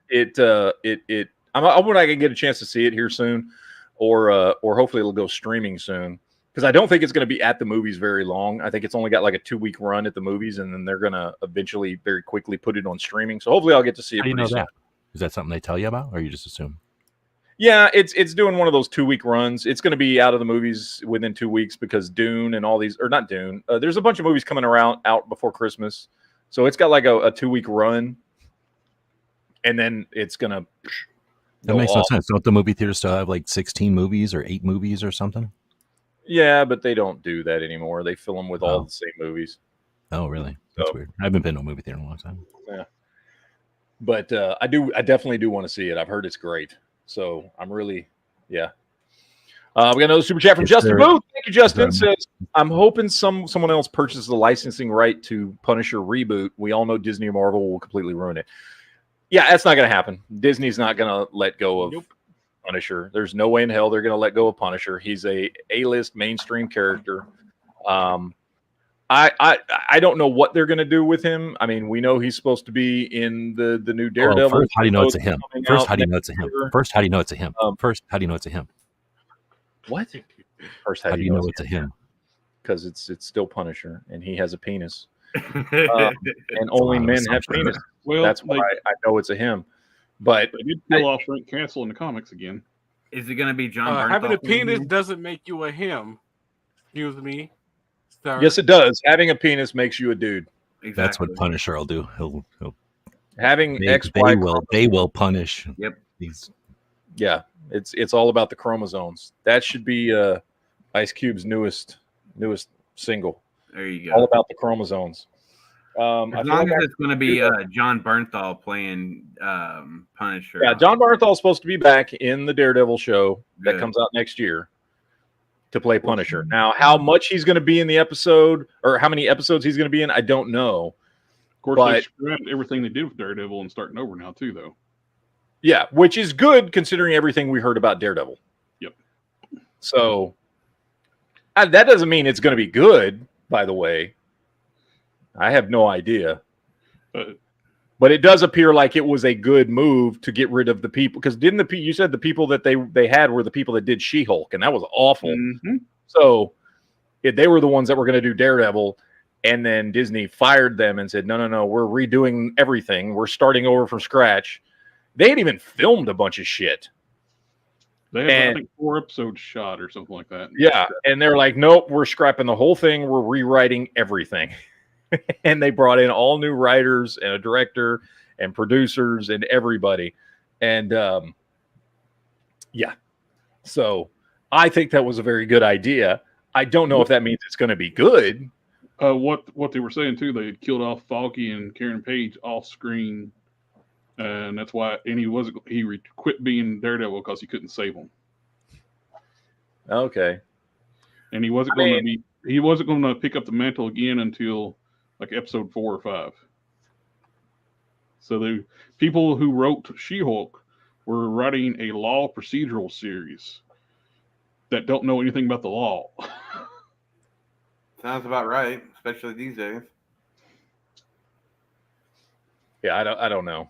I'm hoping I can get a chance to see it here soon, or hopefully it'll go streaming soon. Because I don't think it's going to be at the movies very long. I think it's only got like a 2-week run at the movies, and then they're going to eventually very quickly put it on streaming. So hopefully I'll get to see it. How do you know that? Is that something they tell you about, or you just assume? Yeah, it's doing one of those 2-week runs. It's going to be out of the movies within 2 weeks because Dune and all these, or not Dune. There's a bunch of movies coming out before Christmas, so it's got like a 2-week run, and then it's going to. That makes no sense. Don't the movie theaters still have like 16 movies or 8 movies or something? Yeah, but they don't do that anymore. They fill them with all the same movies. Oh, really? That's weird. I haven't been to a movie theater in a long time. Yeah, but I definitely do want to see it. I've heard it's great. So I'm really, we got another super chat from Justin Booth. Thank you, Justin. Says, I'm hoping someone else purchases the licensing right to Punisher reboot. We all know Disney or Marvel will completely ruin it. Yeah, that's not going to happen. Disney's not going to let go of Punisher. There's no way in hell they're going to let go of Punisher. He's a A-list mainstream character. I don't know what they're going to do with him. I mean, we know he's supposed to be in the new Daredevil. First, how do you know it's a him? First, how do you know it's a him? First, how do you know it's a him? First, how do you know it's a him? What? First, how do you know it's a him? Because it's still Punisher, and he has a penis. And only men have penis. Well, that's why I know it's a him. But they did kill off Frank Castle in the comics again. Is it going to be John? Having a penis doesn't make you a him. Excuse me. Sorry. Yes, it does. Having a penis makes you a dude. Exactly. That's what Punisher will do. He'll having they will punish. Yep. Yeah, it's all about the chromosomes. That should be Ice Cube's newest single. There you go. All about the chromosomes. As long as it's going to be John Bernthal playing Punisher. Yeah, John Bernthal is supposed to be back in the Daredevil show that comes out next year to play Punisher. Now, how much he's going to be in the episode or how many episodes he's going to be in, I don't know. Of course, they scrapped everything they did with Daredevil and starting over now, too, though. Yeah, which is good considering everything we heard about Daredevil. Yep. So, that doesn't mean it's going to be good, by the way. I have no idea. But it does appear like it was a good move to get rid of the people. Because you said the people that they had were the people that did She-Hulk, and that was awful. Mm-hmm. So they were the ones that were going to do Daredevil, and then Disney fired them and said, no, we're redoing everything. We're starting over from scratch. They had even filmed a bunch of shit. They had, I think, 4 episodes shot or something like that. Yeah, and they're like, nope, we're scrapping the whole thing. We're rewriting everything. And they brought in all new writers and a director and producers and everybody. And yeah, so I think that was a very good idea. I don't know if that means it's going to be good. What they were saying too, they killed off Foggy and Karen Page off screen, and that's why. And he quit being Daredevil because he couldn't save them. Okay. And he wasn't going to pick up the mantle again until like episode 4 or 5. So the people who wrote She-Hulk were writing a law procedural series that don't know anything about the law. Sounds about right, especially these days. Yeah, I don't know.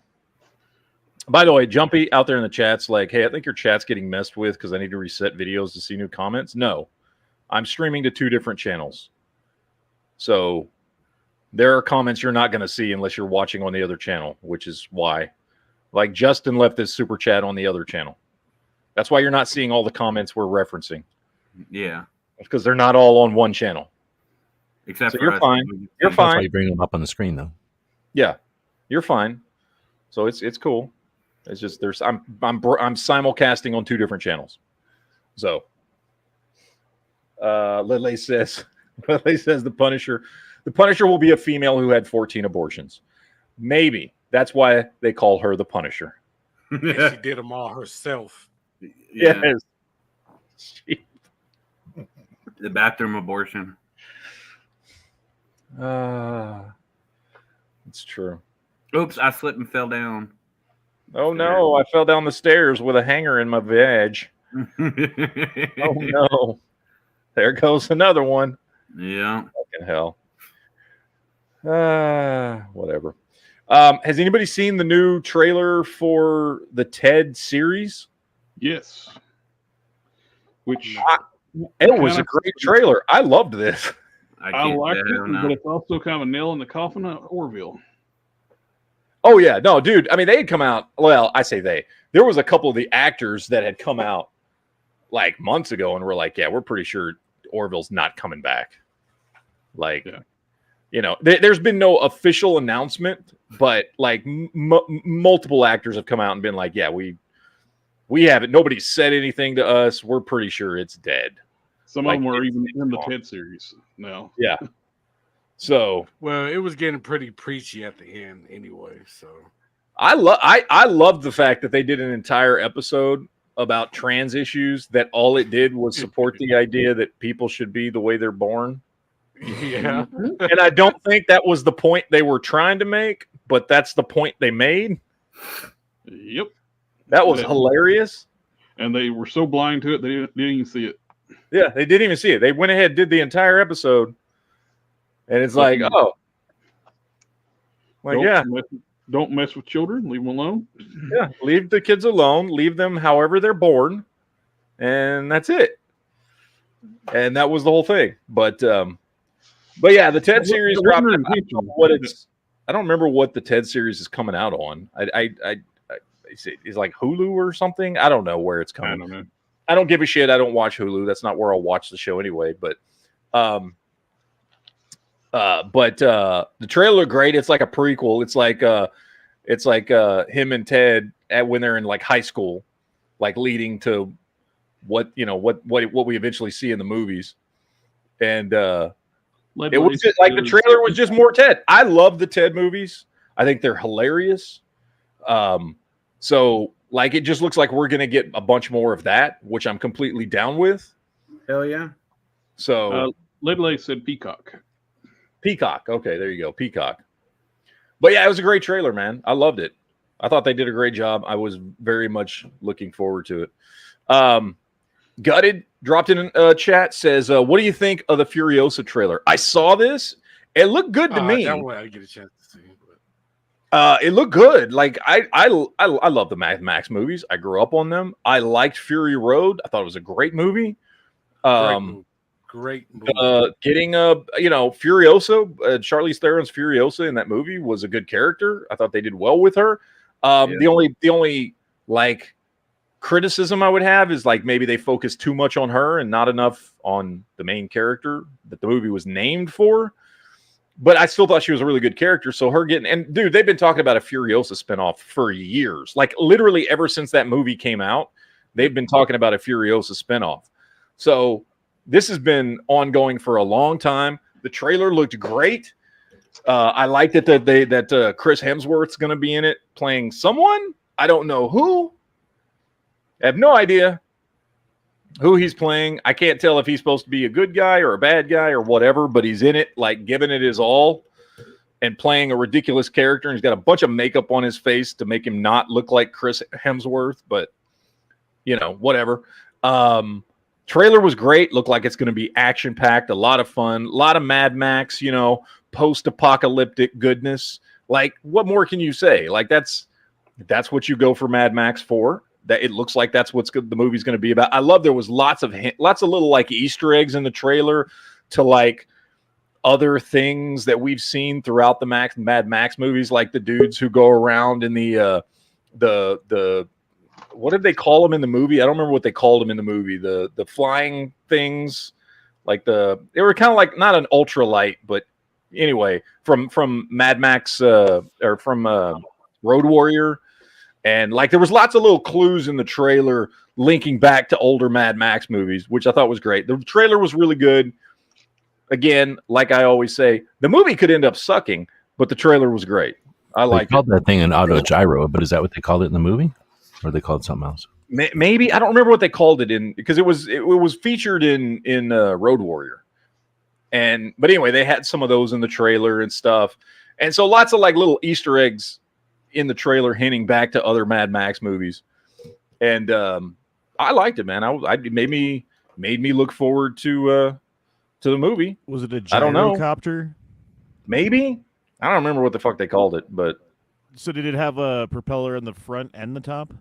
By the way, Jumpy out there in the chat's like, hey, I think your chat's getting messed with because I need to reset videos to see new comments. No, I'm streaming to 2 different channels. So there are comments you're not going to see unless you're watching on the other channel, which is why. Like Justin left this super chat on the other channel. That's why you're not seeing all the comments we're referencing. Yeah. Because they're not all on one channel. Except so for you're us. fine. You're That's fine. why you bring them up on the screen, though. Yeah, you're fine. So it's cool. It's just I'm simulcasting on 2 different channels. So Lele says the Punisher will be a female who had 14 abortions. Maybe that's why they call her the Punisher. Yeah. She did them all herself. Yeah. Yes. The bathroom abortion. It's true. Oops, I slipped and fell down. Oh no, I fell down the stairs with a hanger in my vag. Oh no. There goes another one. Yeah. Fucking hell. Whatever. Has anybody seen the new trailer for the Ted series? Yes. Which it was a great trailer. I loved this. I liked it, but it's also kind of a nail in the coffin of Orville. Oh yeah, no, dude. I mean, they had come out. Well, I say they. There was a couple of the actors that had come out like months ago, and were like, "Yeah, we're pretty sure Orville's not coming back." Like, you know, there's been no official announcement, but like multiple actors have come out and been like, "Yeah, we haven't. Nobody's said anything to us. We're pretty sure it's dead." Some of them were even in the Ted series now. Yeah. So, well, it was getting pretty preachy at the end anyway. So I love the fact that they did an entire episode about trans issues that all it did was support the idea that people should be the way they're born. Yeah. And I don't think that was the point they were trying to make, but that's the point they made. Yep. That was hilarious. And they were so blind to it, they didn't even see it. Yeah, they didn't even see it. They went ahead, did the entire episode. And it's like, oh. Like, Don't mess with children. Leave them alone. Yeah, leave the kids alone. Leave them however they're born. And that's it. And that was the whole thing. But yeah, the Ted series dropped. I don't remember what the Ted series is coming out on. It's like Hulu or something. I don't know where it's coming. I don't know. I don't give a shit. I don't watch Hulu. That's not where I'll watch the show anyway. But But the trailer looked great. It's like a prequel. It's like him and Ted when they're in like high school, like leading to what we eventually see in the movies. And it was just, like the trailer was just more Ted. I love the Ted movies. I think they're hilarious. So like it just looks like we're gonna get a bunch more of that, which I'm completely down with. Hell yeah. So Lidley said Peacock. Peacock. Okay, there you go. Peacock. But yeah, it was a great trailer, man. I loved it. I thought they did a great job. I was very much looking forward to it. Gutted dropped in a chat, says, what do you think of the Furiosa trailer? I saw this. It looked good to me. That one I get a chance to see. But... it looked good. Like I love the Mad Max movies. I grew up on them. I liked Fury Road. I thought it was a great movie. Great movie. Getting Furiosa, Charlize Theron's Furiosa in that movie was a good character. I thought they did well with her. The only like criticism I would have is like maybe they focused too much on her and not enough on the main character that the movie was named for. But I still thought she was a really good character. So her dude, they've been talking about a Furiosa spinoff for years. Like literally ever since that movie came out, they've been talking about a Furiosa spinoff. So this has been ongoing for a long time. The trailer looked great. I liked it that Chris Hemsworth's going to be in it playing someone. I don't know who. I have no idea who he's playing. I can't tell if he's supposed to be a good guy or a bad guy or whatever, but he's in it, like giving it his all and playing a ridiculous character. And he's got a bunch of makeup on his face to make him not look like Chris Hemsworth, but whatever. Trailer was great. Looked like it's going to be action-packed, a lot of fun, a lot of Mad Max, post-apocalyptic goodness. Like, what more can you say? Like, that's what you go for Mad Max for. That it looks like that's what the movie's going to be about. I love there was lots of little like Easter eggs in the trailer to like other things that we've seen throughout the Mad Max movies, like the dudes who go around in the what did they call them in the movie? I don't remember what they called them in the movie. The flying things, like they were kind of like not an ultralight, but anyway, from Mad Max or from Road Warrior, and like there was lots of little clues in the trailer linking back to older Mad Max movies, which I thought was great. The trailer was really good. Again, like I always say, the movie could end up sucking, but the trailer was great. I called that thing an auto gyro, but is that what they called it in the movie? Or they called it something else? Maybe I don't remember what they called it in because it was featured in Road Warrior, but anyway, they had some of those in the trailer and stuff, and so lots of like little Easter eggs in the trailer hinting back to other Mad Max movies, and I liked it, man. It made me look forward to the movie. Was it a gyrocopter? Maybe I don't remember what the fuck they called it, but so did it have a propeller in the front and the top?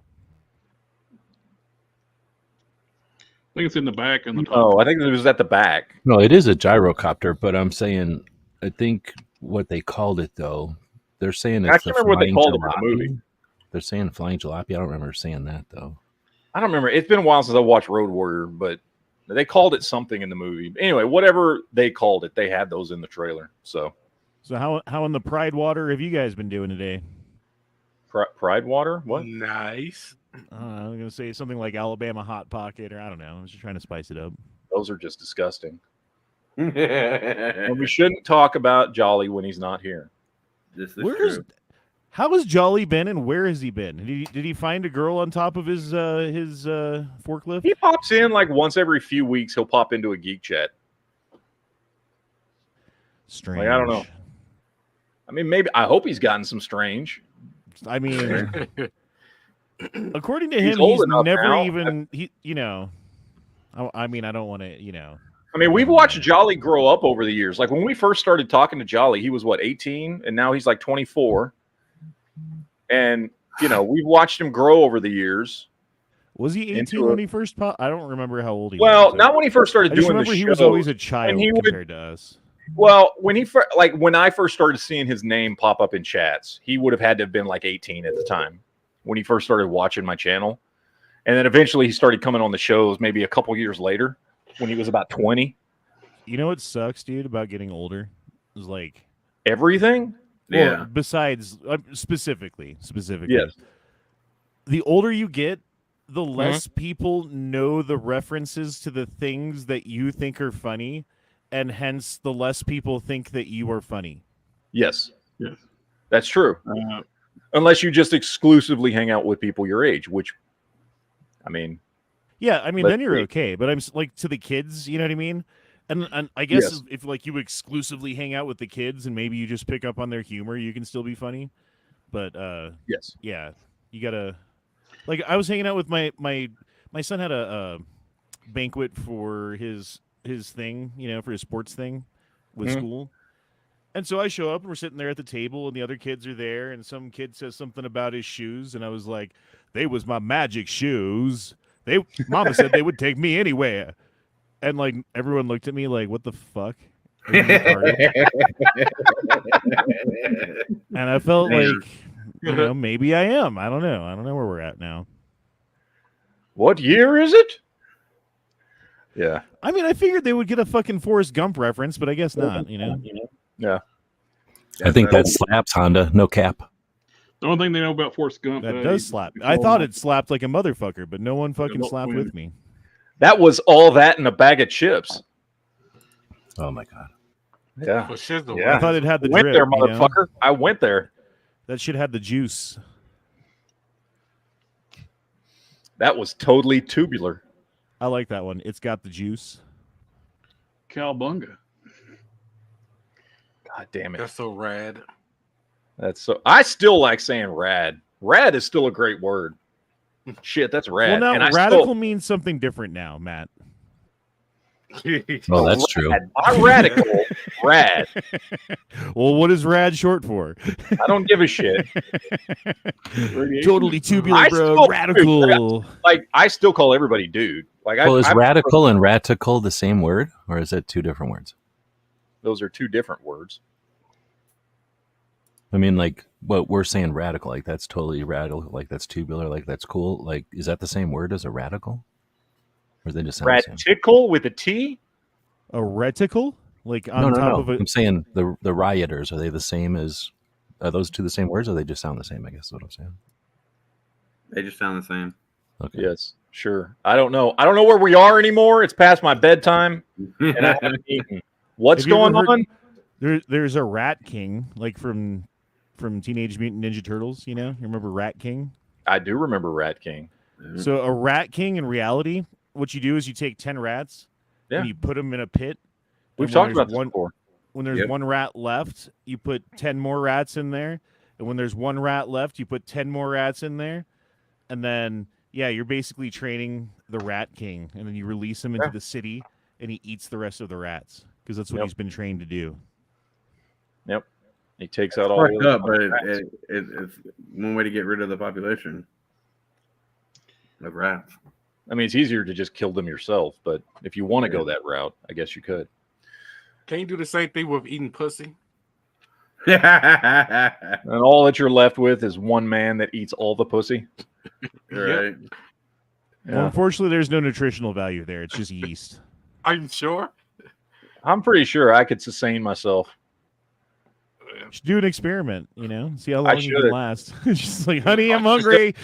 I think it's in the back and the top. Oh, I think it was at the back. No, it is a gyrocopter, but I'm saying, I think what they called it, though, they're saying it's I can't remember what they called it in the movie. They're saying flying jalopy. I don't remember saying that, though. I don't remember. It's been a while since I watched Road Warrior, but they called it something in the movie. Anyway, whatever they called it, they had those in the trailer. So how in the Pride water have you guys been doing today? Pride water? What? Nice. I was going to say something like Alabama Hot Pocket, or I don't know. I was just trying to spice it up. Those are just disgusting. And we shouldn't talk about Jolly when he's not here. This is true. How has Jolly been, and where has he been? Did he find a girl on top of his forklift? He pops in like once every few weeks. He'll pop into a Geek chat. Strange. Like, I don't know. I mean, maybe I hope he's gotten some strange. I mean, according to him, he's never now. Even I mean, I don't want to, I mean, we've watched Jolly grow up over the years. Like when we first started talking to Jolly, he was 18, and now he's like 24. And we've watched him grow over the years. Was he 18 when he first popped? I don't remember how old he was. Well, not when he first started doing the show. He was always a child compared to us. Well, when I first started seeing his name pop up in chats, he would have had to have been like 18 at the time when he first started watching my channel. And then eventually he started coming on the shows maybe a couple years later when he was about 20. You know what sucks, dude, about getting older? It's like everything. Well, besides specifically. Yes. The older you get, the less people know the references to the things that you think are funny, and hence the less people think that you are funny. Yes. That's true. Unless you just exclusively hang out with people your age, which, I mean, then you're okay. But I'm like, to the kids, you know what I mean? And I guess if like you exclusively hang out with the kids and maybe you just pick up on their humor, you can still be funny. But you gotta, like, I was hanging out with my son had a banquet for his thing, for his sports thing with school. And so I show up and we're sitting there at the table and the other kids are there and some kid says something about his shoes and I was like, they was my magic shoes. Mama said they would take me anywhere. And like everyone looked at me like, what the fuck? And I felt like, maybe I am. I don't know. I don't know where we're at now. What year is it? Yeah. I mean, I figured they would get a fucking Forrest Gump reference, but I guess not, Yeah. I think that slaps, Honda. No cap. The only thing they know about Forrest Gump. That does slap. I thought it slapped like a motherfucker, but no one fucking slapped with me. That was all that in a bag of chips. Oh, my God. Yeah. I thought it had the went drip, there, motherfucker. I went there. That shit had the juice. That was totally tubular. I like that one. It's got the juice. Cowabunga. God damn it. That's so rad. I still like saying rad. Rad is still a great word. Shit, that's rad. Well, now, and radical means something different now, Matt. Well, that's true. Not radical, rad. Well, what is rad short for? I don't give a shit. Totally tubular, bro. Radical. Like, I still call everybody dude. Like, is radical and ratical the same word, or is it two different words? Those are two different words. I mean, like, what we're saying radical, like, that's totally radical, like, that's tubular, like, that's cool. Like, is that the same word as a radical? Or they just sound the same? Radical with a T? A reticle? Like, on top of it? I'm saying the rioters, are they the same as, are those two the same words, or they just sound the same, I guess is what I'm saying. They just sound the same. Okay. Yes, sure. I don't know. I don't know where we are anymore. It's past my bedtime, and I haven't eaten. What's going on? There's a Rat King, like from Teenage Mutant Ninja Turtles. You remember Rat King? I do remember Rat King. So a Rat King in reality, what you do is you take 10 rats and you put them in a pit. We've talked about this before. When there's one rat left, you put 10 more rats in there. And when there's one rat left, you put 10 more rats in there. And then, you're basically training the Rat King. And then you release him into the city and he eats the rest of the rats because that's what he's been trained to do. Yep. He takes out all the up, but it's one way to get rid of the population of rats. I mean, it's easier to just kill them yourself, but if you want to go that route, I guess you could. Can you do the same thing with eating pussy? And all that you're left with is one man that eats all the pussy. Right. Well, unfortunately, there's no nutritional value there. It's just yeast. Are you sure? I'm pretty sure I could sustain myself. You should do an experiment, see how long you can last. Just like, honey, I'm hungry.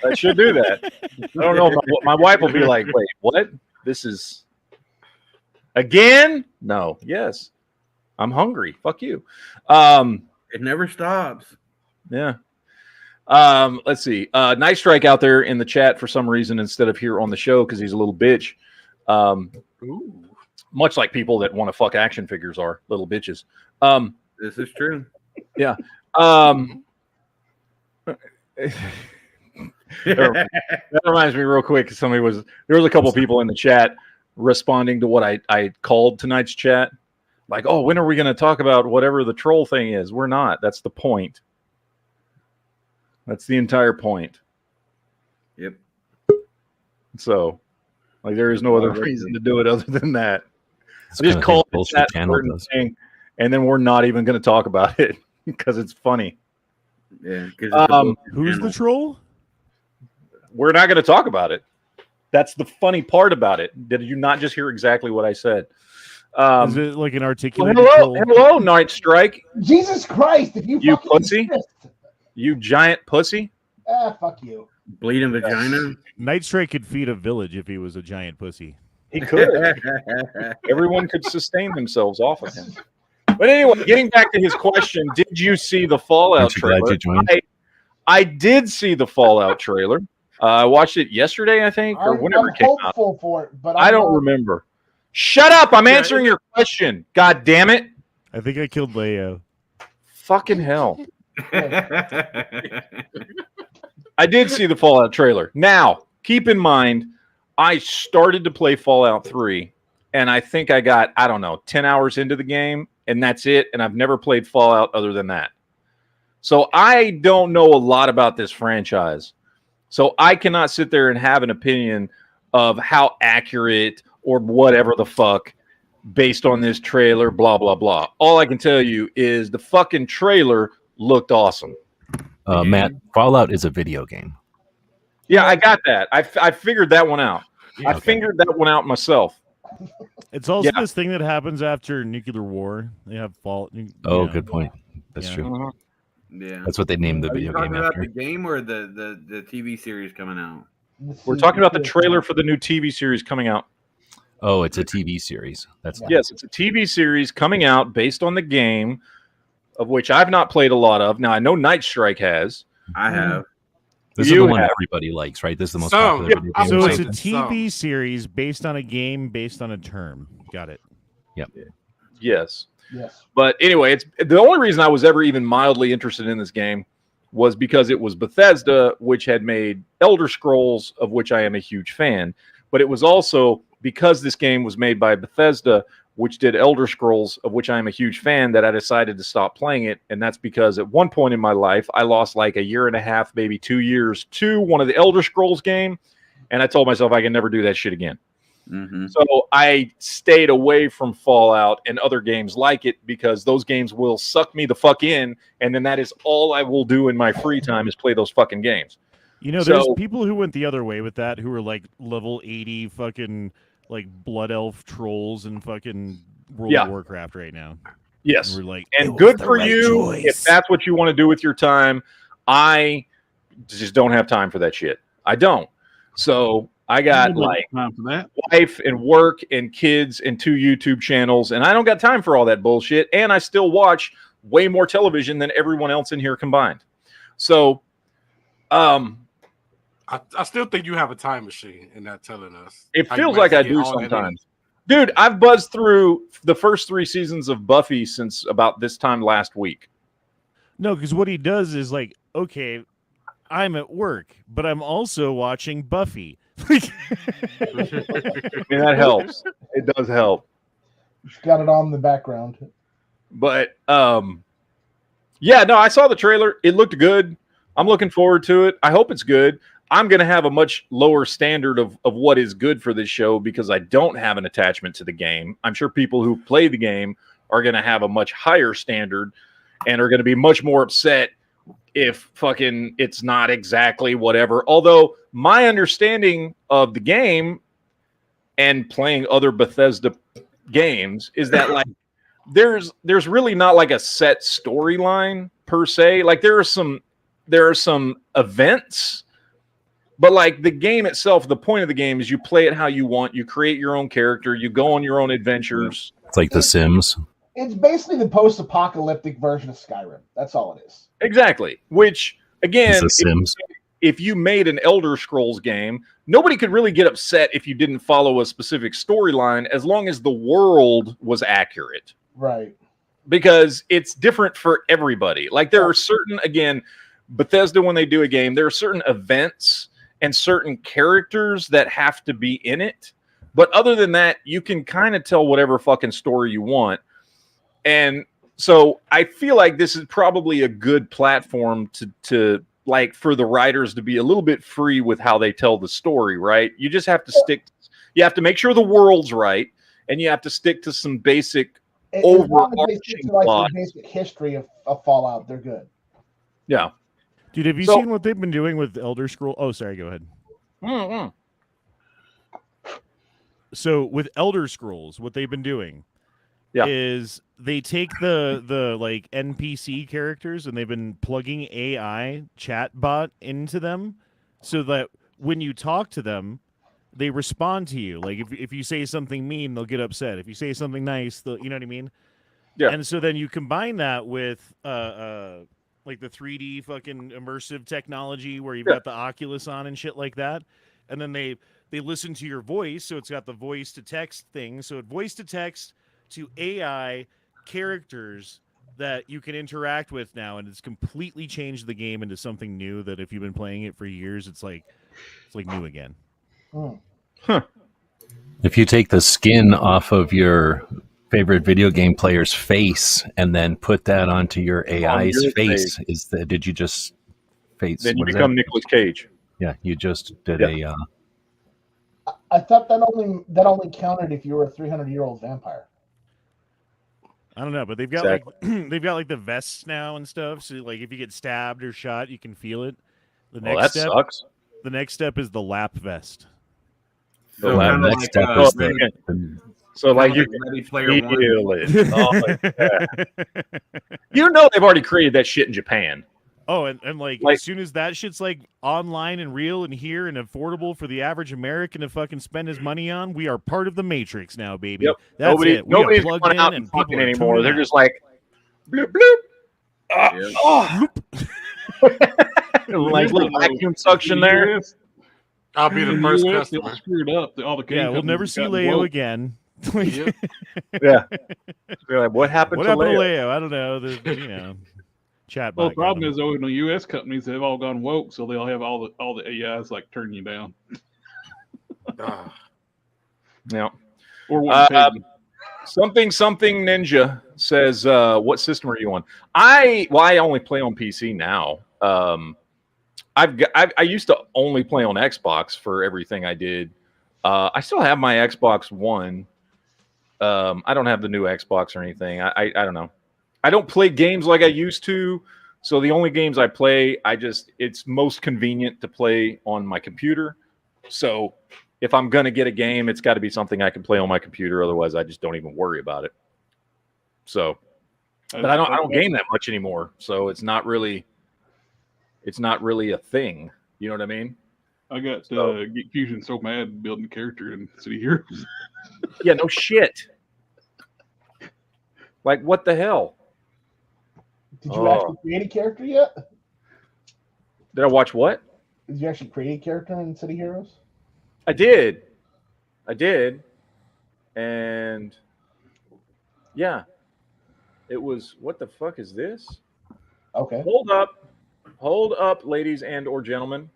I should do that. I don't know. My wife will be like, wait, what? This is again? No. Yes. I'm hungry. Fuck you. It never stops. Yeah. Let's see. Nice Strike out there in the chat for some reason instead of here on the show because he's a little bitch. Much like people that want to fuck action figures are little bitches. This is true. Yeah. That reminds me real quick. There was a couple people in the chat responding to what I called tonight's chat. Like, oh, when are we going to talk about whatever the troll thing is? We're not. That's the point. That's the entire point. Yep. So, like, there is no other reason to do it other than that. I just called it that certain thing, and then we're not even going to talk about it because it's funny. Yeah. Who's the troll? We're not going to talk about it. That's the funny part about it. Did you not just hear exactly what I said? Is it like an articulate? Hello, Night Strike. Jesus Christ! If you pussy, you giant pussy. Fuck you. Bleeding vagina. Night Strike could feed a village if he was a giant pussy. He could. Everyone could sustain themselves off of him. But anyway, getting back to his question, did you see the Fallout trailer? I did see the Fallout trailer. I watched it yesterday, I think, or whenever it came out. For it, but I don't remember. Shut up! I'm answering your question. God damn it! I think I killed Leo. Fucking hell! I did see the Fallout trailer. Now, keep in mind, I started to play Fallout 3, and I think I got, 10 hours into the game, and that's it. And I've never played Fallout other than that. So I don't know a lot about this franchise. So I cannot sit there and have an opinion of how accurate or whatever the fuck based on this trailer, blah, blah, blah. All I can tell you is the fucking trailer looked awesome. Matt, Fallout is a video game. Yeah, I got that. I figured that one out. I figured that one out myself. It's also this thing that happens after nuclear war. They have Fallout. Good point. That's true. Uh-huh. Yeah, that's what they named the video game about after. the game or the TV series coming out? We're talking about the trailer for the new TV series coming out. Oh, it's a TV series. Yes, it's a TV series coming out based on the game, of which I've not played a lot of. Now I know Night Strike has. I have. This is the one everybody likes, right? This is the most popular video game. So it's a TV series based on a game based on a term. Got it. Yep. Yes. Yes. But anyway, it's the only reason I was ever even mildly interested in this game was because it was Bethesda, which had made Elder Scrolls, of which I am a huge fan. But it was also because this game was made by Bethesda, which did Elder Scrolls, of which I am a huge fan, that I decided to stop playing it. And that's because at one point in my life, I lost like a year and a half, maybe 2 years to one of the Elder Scrolls game. And I told myself I can never do that shit again. Mm-hmm. So I stayed away from Fallout and other games like it because those games will suck me the fuck in. And then that is all I will do in my free time is play those fucking games. There's people who went the other way with that, who were like level 80 fucking like blood elf trolls and fucking World of Warcraft right now. Yes. And we're like, and good for you if that's what you want to do with your time. I just don't have time for that shit. I don't. So I got like time for that. Wife and work and kids and 2 YouTube channels, and I don't got time for all that bullshit. And I still watch way more television than everyone else in here combined. So, I still think you have a time machine and not telling us. It feels like I do sometimes. Dude, I've buzzed through the first 3 seasons of Buffy since about this time last week. No, because what he does is like, okay, I'm at work, but I'm also watching Buffy. I mean, that helps. It does help. Just got it on in the background. But yeah, no, I saw the trailer. It looked good. I'm looking forward to it. I hope it's good. I'm going to have a much lower standard of what is good for this show because I don't have an attachment to the game. I'm sure people who play the game are going to have a much higher standard and are going to be much more upset if fucking it's not exactly whatever. Although my understanding of the game and playing other Bethesda games is that like there's really not like a set storyline per se. Like there are some events, but like the game itself, the point of the game is you play it how you want. You create your own character. You go on your own adventures. It's like The Sims. It's basically the post-apocalyptic version of Skyrim. That's all it is. Exactly. Which, again, Sims. If you made an Elder Scrolls game, nobody could really get upset if you didn't follow a specific storyline as long as the world was accurate. Right. Because it's different for everybody. Like there are certain, again, Bethesda, when they do a game, there are certain events and certain characters that have to be in it. But other than that, you can kind of tell whatever fucking story you want. And so I feel like this is probably a good platform to like for the writers to be a little bit free with how they tell the story, right? You just have to you have to make sure the world's right, and you have to stick to some basic overarching plot. The basic history of Fallout, they're good. Yeah. Dude, have you seen what they've been doing with Elder Scrolls? Oh, sorry, go ahead. Mm-hmm. So with Elder Scrolls, what they've been doing is they take the like NPC characters and they've been plugging AI chatbot into them so that when you talk to them, they respond to you. Like if you say something mean, they'll get upset. If you say something nice, they'll, you know what I mean? Yeah. And so then you combine that with like the 3D fucking immersive technology where you've got the Oculus on and shit like that. And then they listen to your voice, so it's got the voice to text thing. So it voice to text to AI characters that you can interact with now, and it's completely changed the game into something new that if you've been playing it for years, it's like new again. If you take the skin off of your favorite video game player's face and then put that onto your AI's face, did you just face? Then you become Nicolas Cage. Yeah, you just did a. I thought that only counted if you were a 300-year-old vampire. I don't know, but they've got like they've got like the vests now and stuff. So like if you get stabbed or shot, you can feel it. The next step, sucks. The next step is the lap vest. The next step is so like you can feel it. Oh, you know they've already created that shit in Japan. Oh, and like as soon as that shit's like online and real and here and affordable for the average American to fucking spend his money on, we are part of the Matrix now, baby. Yep. That's it. Nobody's going out and fucking anymore. They're just like bloop bloop. Like little vacuum suction there. I'll be the first customer. Screwed up. All the we'll never see Leo again. Yeah. They're like, what happened to Leo? I don't know. Chat. Well, the problem is, though, in the U.S. companies, they've all gone woke, so they'll have all the AIs like turn you down. Yeah. Or something Ninja says, "What system are you on?" I only play on PC now. I used to only play on Xbox for everything I did. I still have my Xbox One. I don't have the new Xbox or anything. I don't know. I don't play games like I used to, so the only games I play, it's most convenient to play on my computer. So if I'm gonna get a game, it's got to be something I can play on my computer. Otherwise, I just don't even worry about it. So, but I don't game that much anymore, so it's not really a thing. You know what I mean? I got Geek Fusion so mad building a character in City Heroes. Yeah, no shit. Like, what the hell? Did you actually create a character yet? Did I watch what? Did you actually create a character in City Heroes? I did. And yeah, it was, what the fuck is this? Okay. Hold up, ladies and or gentlemen.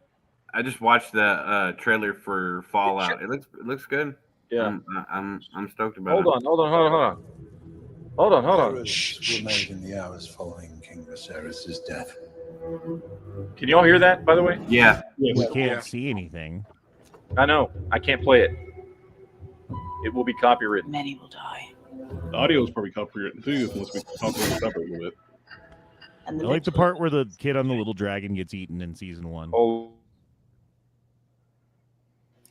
I just watched the trailer for Fallout. It looks good. Yeah. I'm stoked about it. Hold on. Shh. Were made in the hours following King Viserys' death. Can you all hear that, by the way? Yeah. We can't see anything. I know. I can't play it. It will be copywritten. Many will die. The audio is probably copywritten too, unless we talk about it a little bit. I like the part where the kid on the little dragon gets eaten in season 1. Oh.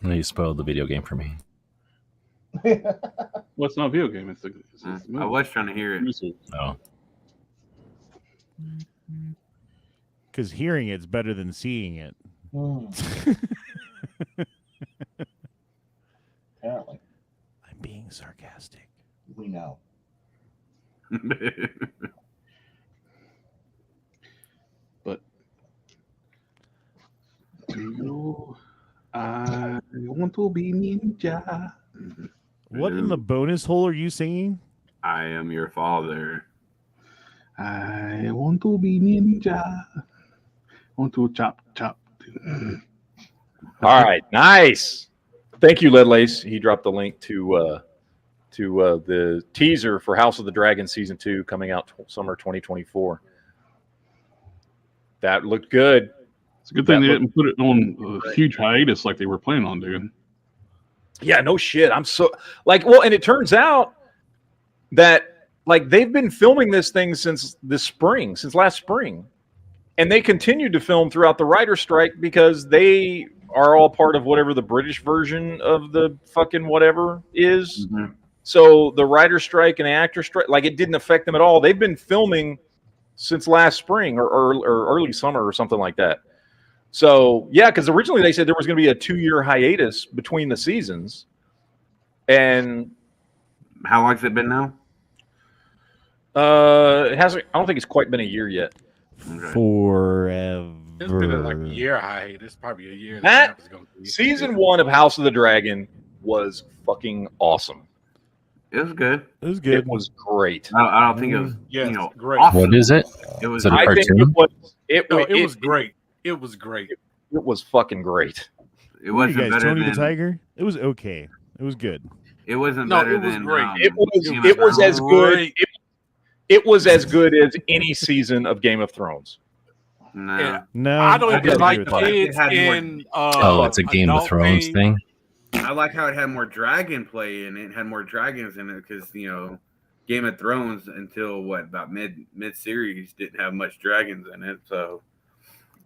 You spoiled the video game for me. Well, it's not a video game. It's I was trying to hear it. Oh. Because hearing it's better than seeing it. Apparently. I'm being sarcastic. We know. But I want to be ninja. What in the bonus hole are you singing? I am your father. I want to be ninja. I want to chop. All right, nice. Thank you, Ledlace. He dropped the link to the teaser for House of the Dragon Season 2 coming out summer 2024. That looked good. It's a good thing they didn't put it on a huge hiatus like they were planning on doing. Yeah, no shit. I'm so and it turns out that they've been filming this thing since last spring. And they continued to film throughout the writer's strike because they are all part of whatever the British version of the fucking whatever is. Mm-hmm. So the writer strike and the actor strike, like it didn't affect them at all. They've been filming since last spring or early summer or something like that. So yeah, because originally they said there was going to be a 2-year hiatus between the seasons. And how long has it been now? It hasn't. I don't think it's quite been a year yet. Forever. It's been like a year hiatus, probably a year. That season 1 of House of the Dragon was fucking awesome. It was good. It was good. It was great. I don't think it was. Great. Awesome. What is it? It was. Is it a cartoon? It was great. It was great. It was fucking great. It wasn't you guys, better Tony than the Tiger. It was okay. It was good. It wasn't No, better it was than. great. It was as good. It was as good as any season of Game of Thrones. No, No, I don't even like agree the with that. kids in. It's a Game of adult Thrones thing. I like how it had more dragon play and it had more dragons in it because Game of Thrones until about mid series didn't have much dragons in it. So,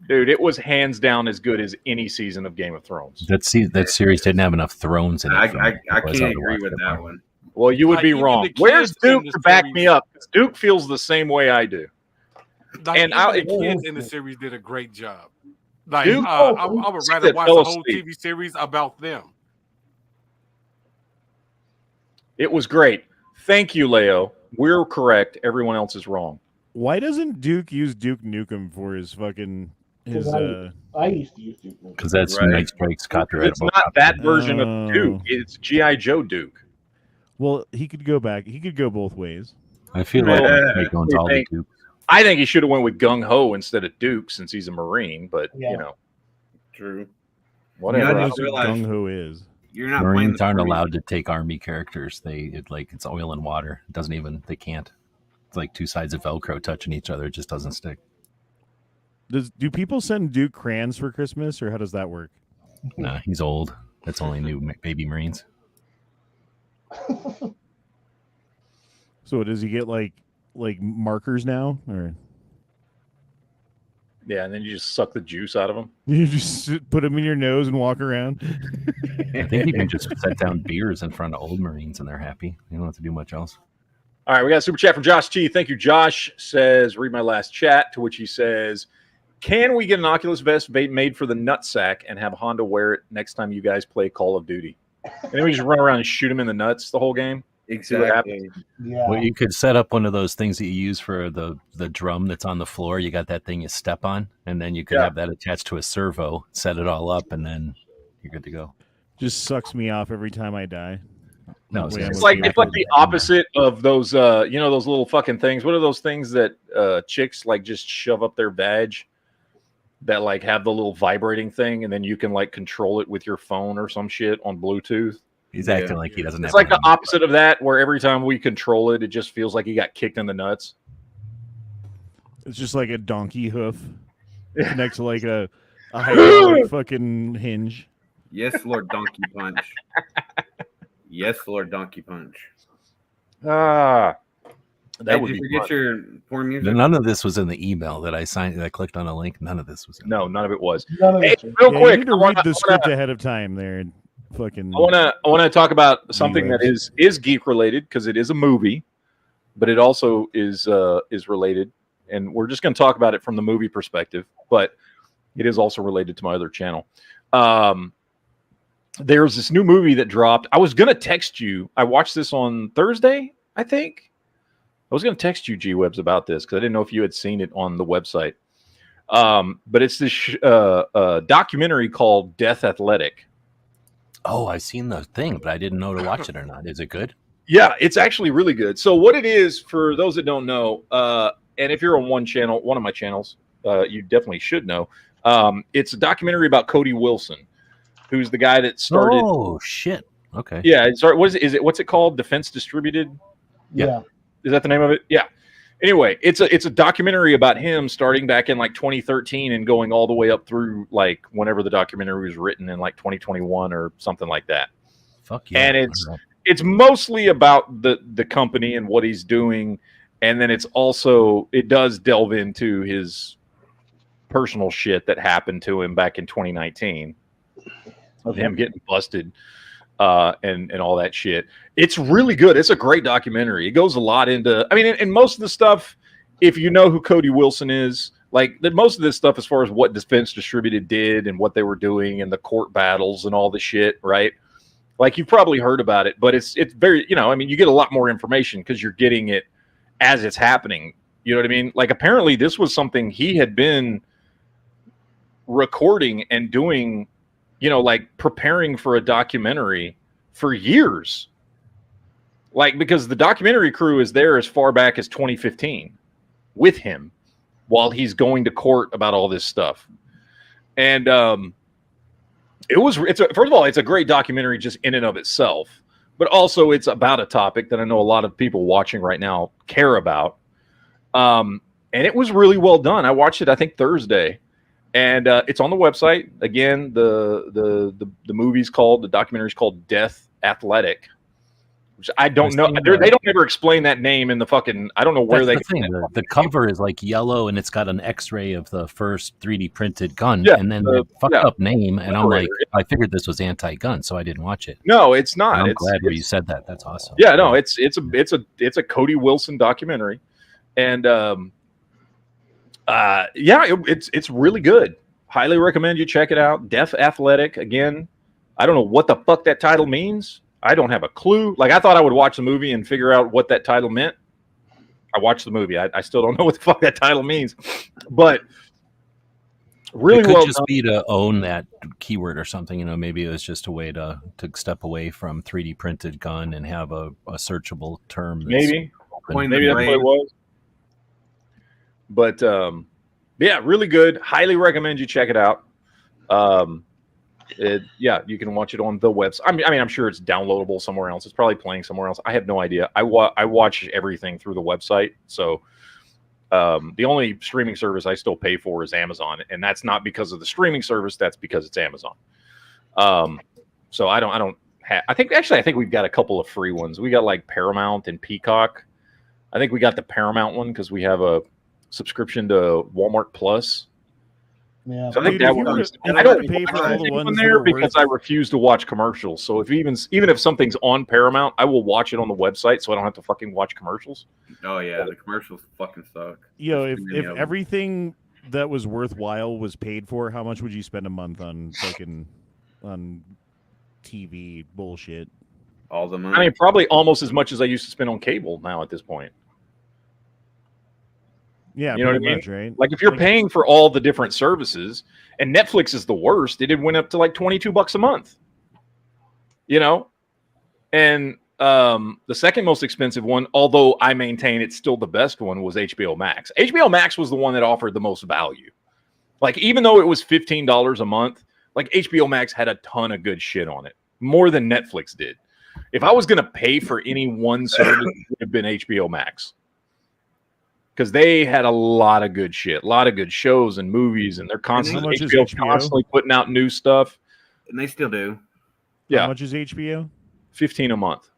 dude, it was hands down as good as any season of Game of Thrones. That series didn't have enough thrones in it. I can't agree with that one. Well, you would be even wrong. the Where's kids in Duke the to back series- me up? 'Cause Duke feels the same way I do. Like, And even the kids in the series did a great job. Like Dude, I would rather that watch fell the whole asleep. TV series about them. It was great. Thank you, Leo. We're correct. Everyone else is wrong. Why doesn't Duke use Duke Nukem for his fucking his? I used to use Duke. Because that's Night Strike's copyright. It's not that version of Duke. It's G.I. Joe Duke. Well, he could go back. He could go both ways. I feel like he goes all the Duke. I think he should have went with Gung Ho instead of Duke since he's a Marine. But True. Whatever. That's what Gung Ho is. You're not Marines aren't allowed to take army characters. It's oil and water. It doesn't even. They can't. It's like two sides of Velcro touching each other. It just doesn't stick. Do people send Duke crayons for Christmas, or how does that work? Nah, he's old. That's only new baby Marines. So does he get like markers now, or? Yeah, and then you just suck the juice out of them. You just put them in your nose and walk around. I think you can just set down beers in front of old Marines and they're happy. You don't have to do much else. All right, we got a super chat from Josh T. Thank you, Josh. Says, read my last chat, to which he says, can we get an Oculus vest made for the nutsack and have Honda wear it next time you guys play Call of Duty? And then we just run around and shoot him in the nuts the whole game? Exactly. Yeah. Well, you could set up one of those things that you use for the drum that's on the floor. You got that thing you step on, and then you could have that attached to a servo, set it all up, and then you're good to go. Just sucks me off every time I die. No, it's like the opposite of those those little fucking things. What are those things that chicks like just shove up their vag that like have the little vibrating thing, and then you can like control it with your phone or some shit on Bluetooth? He's acting like he doesn't have. It's like the opposite of that, where every time we control it, it just feels like he got kicked in the nuts. It's just like a donkey hoof next to like a hydraulic fucking hinge. Yes, Lord Donkey Punch. Yes, Lord Donkey Punch. That Did would you be forget fun. your porn music? None of this was in the email that I signed. That I clicked on a link. None of this was. No, none of it was. Hey, real Yeah, quick, you need to read the script ahead of time. There, fucking. I want to talk about something that is geek related because it is a movie, but it also is related, and we're just going to talk about it from the movie perspective. But it is also related to my other channel. There's this new movie that dropped. I was going to text you. I watched this on Thursday, I think. I was going to text you, G-Webs, about this because I didn't know if you had seen it on the website. But it's this documentary called Death Athletic. Oh, I've seen the thing, but I didn't know to watch it or not. Is it good? Yeah, it's actually really good. So what it is, for those that don't know, and if you're on one of my channels, you definitely should know. It's a documentary about Cody Wilson, who's the guy that started. Oh shit! Okay. Yeah, it started. What's it called? Defense Distributed. Yeah. Is that the name of it? Yeah. Anyway, it's a documentary about him starting back in like 2013 and going all the way up through like whenever the documentary was written in like 2021 or something like that. Fuck yeah! And it's mostly about the company and what he's doing, and then it does delve into his personal shit that happened to him back in 2019 of him getting busted and all that shit. It's really good. It's a great documentary. It goes a lot into, I mean, and most of the stuff, if you know who Cody Wilson is, like most of this stuff as far as what Defense Distributed did and what they were doing and the court battles and all the shit, right? Like you've probably heard about it, but it's very, I mean, you get a lot more information because you're getting it as it's happening. You know what I mean? Like apparently this was something he had been recording and doing, like preparing for a documentary for years. Like, because the documentary crew is there as far back as 2015 with him while he's going to court about all this stuff. And first of all, it's a great documentary just in and of itself, but also it's about a topic that I know a lot of people watching right now care about. And it was really well done. I watched it, I think Thursday. And it's on the website. Again, the documentary's called Death Athletic, which I don't know. They don't ever explain that name in the fucking. I don't know where That's the cover is like yellow and it's got an X-ray of the first 3D printed gun, and then the fucked up name. And I'm like, I figured this was anti-gun, so I didn't watch it. No, it's not. I'm glad you said that. That's awesome. Yeah, no, it's a Cody Wilson documentary, and it's really good. Highly recommend you check it out. Death Athletic. Again, I don't know what the fuck that title means. I don't have a clue. Like, I thought I would watch the movie and figure out what that title meant. I watched the movie. I still don't know what the fuck that title means. But really, it could well just be to own that keyword or something. Maybe it was just a way to step away from 3D printed gun and have a searchable term. Maybe that's what it was. But yeah, really good. Highly recommend you check it out. You can watch it on the website. I mean, I'm sure it's downloadable somewhere else. It's probably playing somewhere else. I have no idea. I watch everything through the website. So the only streaming service I still pay for is Amazon, and that's not because of the streaming service. That's because it's Amazon. So I don't have. I think we've got a couple of free ones. We got like Paramount and Peacock. I think we got the Paramount one because we have a subscription to Walmart Plus. Yeah, so I think that works. I don't pay for all the ones there because I refuse to watch commercials. So if even if something's on Paramount, I will watch it on the website, so I don't have to fucking watch commercials. Oh yeah, the commercials fucking suck. If everything that was worthwhile was paid for, how much would you spend a month on fucking on TV bullshit? All the money. I mean, probably almost as much as I used to spend on cable now at this point. Yeah, you know what I mean? Much, right? Like if you're paying for all the different services, and Netflix is the worst, it went up to like $22 a month. And the second most expensive one, although I maintain it's still the best one, was HBO Max. HBO Max was the one that offered the most value. Like even though it was $15 a month, like HBO Max had a ton of good shit on it, more than Netflix did. If I was going to pay for any one service, it would have been HBO Max. Because they had a lot of good shit, a lot of good shows and movies, and they're constantly constantly putting out new stuff. And they still do. Yeah. How much is HBO? $15 a month.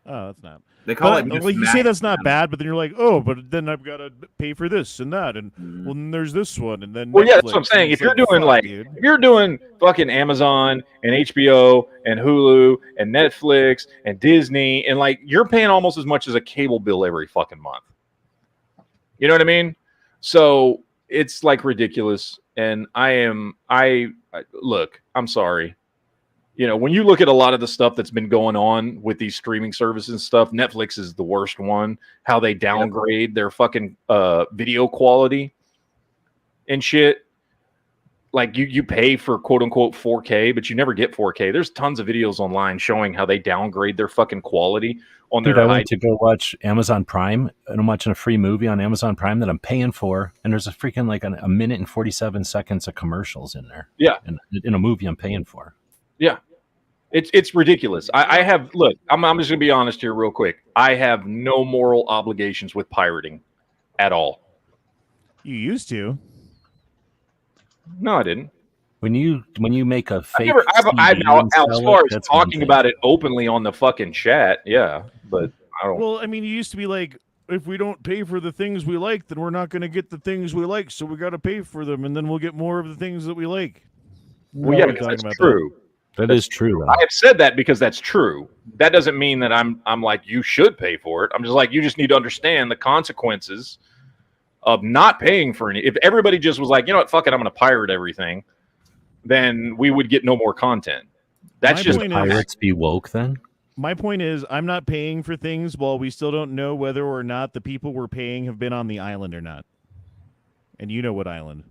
Oh, that's not. They call it. Like you say that's not bad, but then you're like, oh, but then I've got to pay for this and that, and well, then there's this one, and then yeah, that's what I'm saying. If you're doing if you're doing fucking Amazon and HBO and Hulu and Netflix and Disney, and like you're paying almost as much as a cable bill every fucking month. You know what I mean? So it's like ridiculous. And look, I'm sorry. When you look at a lot of the stuff that's been going on with these streaming services and stuff, Netflix is the worst one. How they downgrade their fucking video quality and shit. Like you pay for quote unquote 4K, but you never get 4K. There's tons of videos online showing how they downgrade their fucking quality on their. I went to go watch Amazon Prime, and I'm watching a free movie on Amazon Prime that I'm paying for, and there's a freaking like a minute and 47 seconds of commercials in there. Yeah, in a movie I'm paying for. Yeah, it's ridiculous. I'm just gonna be honest here real quick. I have no moral obligations with pirating at all. You used to. No, I didn't. When you make a fake, as far as talking about it openly on the fucking chat, yeah, but I don't. Well, I mean, you used to be like, if we don't pay for the things we like, then we're not going to get the things we like, so we got to pay for them, and then we'll get more of the things that we like. Well, yeah, because that's true. That is true. I have said that because that's true. That doesn't mean that I'm like, you should pay for it. I'm just like, you just need to understand the consequences of not paying for any. If everybody just was like, you know what, fuck it, I'm going to pirate everything, then we would get no more content. That's just pirates be woke then. My point is, I'm not paying for things while we still don't know whether or not the people we're paying have been on the island or not. And you know what island?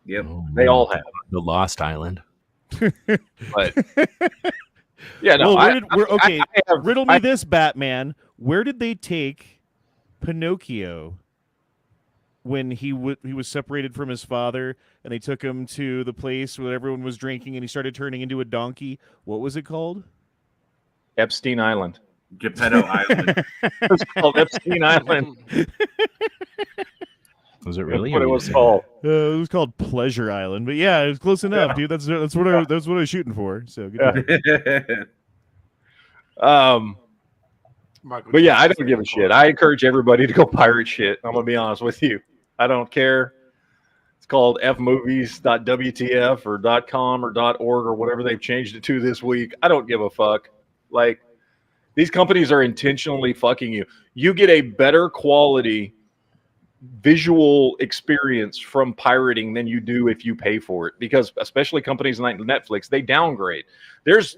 Yep, they all have the Lost Island. But yeah, no. Well, riddle me this, Batman. Where did they take Pinocchio when he was separated from his father, and they took him to the place where everyone was drinking, and he started turning into a donkey? What was it called? Epstein Island. Geppetto Island. It's called Epstein Island. Was it really? That's what it was called. It was called Pleasure Island, but yeah, it was close enough, dude. That's what I was shooting for. So good. But yeah, I don't give a shit. I encourage everybody to go pirate shit. I'm gonna be honest with you. I don't care. It's called fmovies.wtf or .com or .org or whatever they've changed it to this week. I don't give a fuck. Like, these companies are intentionally fucking you. You get a better quality visual experience from pirating than you do if you pay for it, because especially companies like Netflix, they downgrade. There's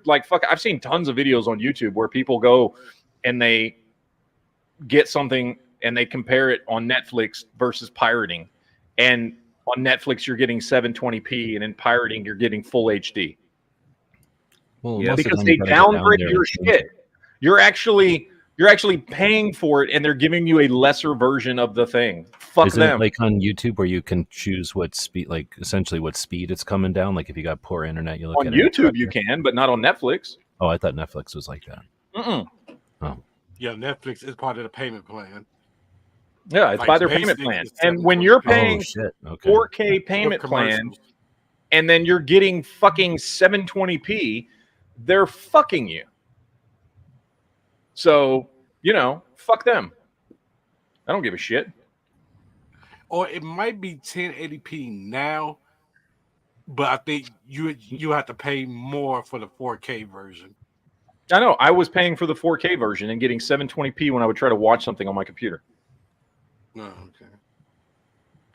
like, fuck, I've seen tons of videos on YouTube where people go and they get something and they compare it on Netflix versus pirating, and on Netflix you're getting 720p and in pirating you're getting full HD. Well, because they downgrade your shit. You're actually paying for it, and they're giving you a lesser version of the thing. Fuck Isn't them. it like on YouTube where you can choose what speed, like essentially what speed it's coming down? Like if you got poor internet, you look on at YouTube you can, but not on Netflix. Oh, I thought Netflix was like that. Oh, yeah, Netflix is part of the payment plan. Yeah, it's Like, by their payment plan. And when you're paying 4K payment plan, and then you're getting fucking 720p, they're fucking you. So, you know, fuck them. I don't give a shit. Or it might be 1080p now, but I think you have to pay more for the 4K version. I know. I was paying for the 4K version and getting 720p when I would try to watch something on my computer. Oh, okay.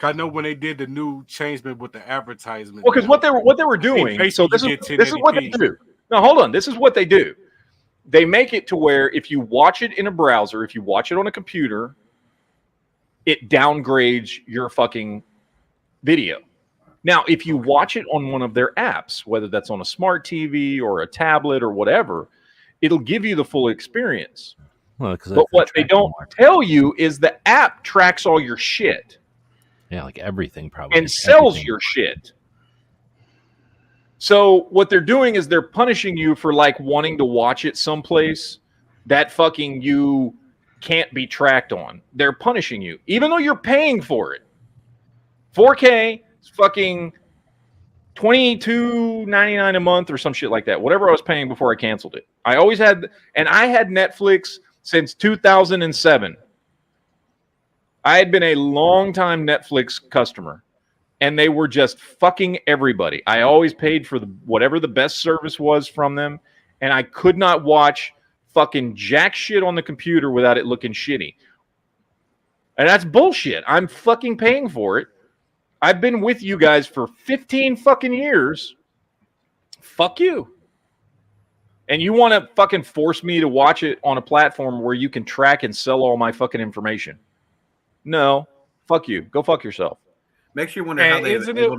I know when they did the new changement with the advertisement. Well, because what they were doing. So this is what they do. No, hold on. This is what they do. They make it to where if you watch it in a browser, if you watch it on a computer, it downgrades your fucking video. Now, if you watch it on one of their apps, whether that's on a smart TV or a tablet or whatever, it'll give you the full experience. Well, but what they don't tell you is the app tracks all your shit. Yeah, like everything probably. And sells your shit. So what they're doing is they're punishing you for like wanting to watch it someplace that fucking you can't be tracked on. They're punishing you, even though you're paying for it. 4K is fucking $22.99 a month or some shit like that. Whatever I was paying before I canceled it. I always had, and I had Netflix since 2007. I had been a long-time Netflix customer. And they were just fucking everybody. I always paid for whatever the best service was from them, and I could not watch fucking jack shit on the computer without it looking shitty. And that's bullshit. I'm fucking paying for it. I've been with you guys for 15 fucking years. Fuck you. And you want to fucking force me to watch it on a platform where you can track and sell all my fucking information? No. Fuck you. Go fuck yourself. Makes you wonder how they've been able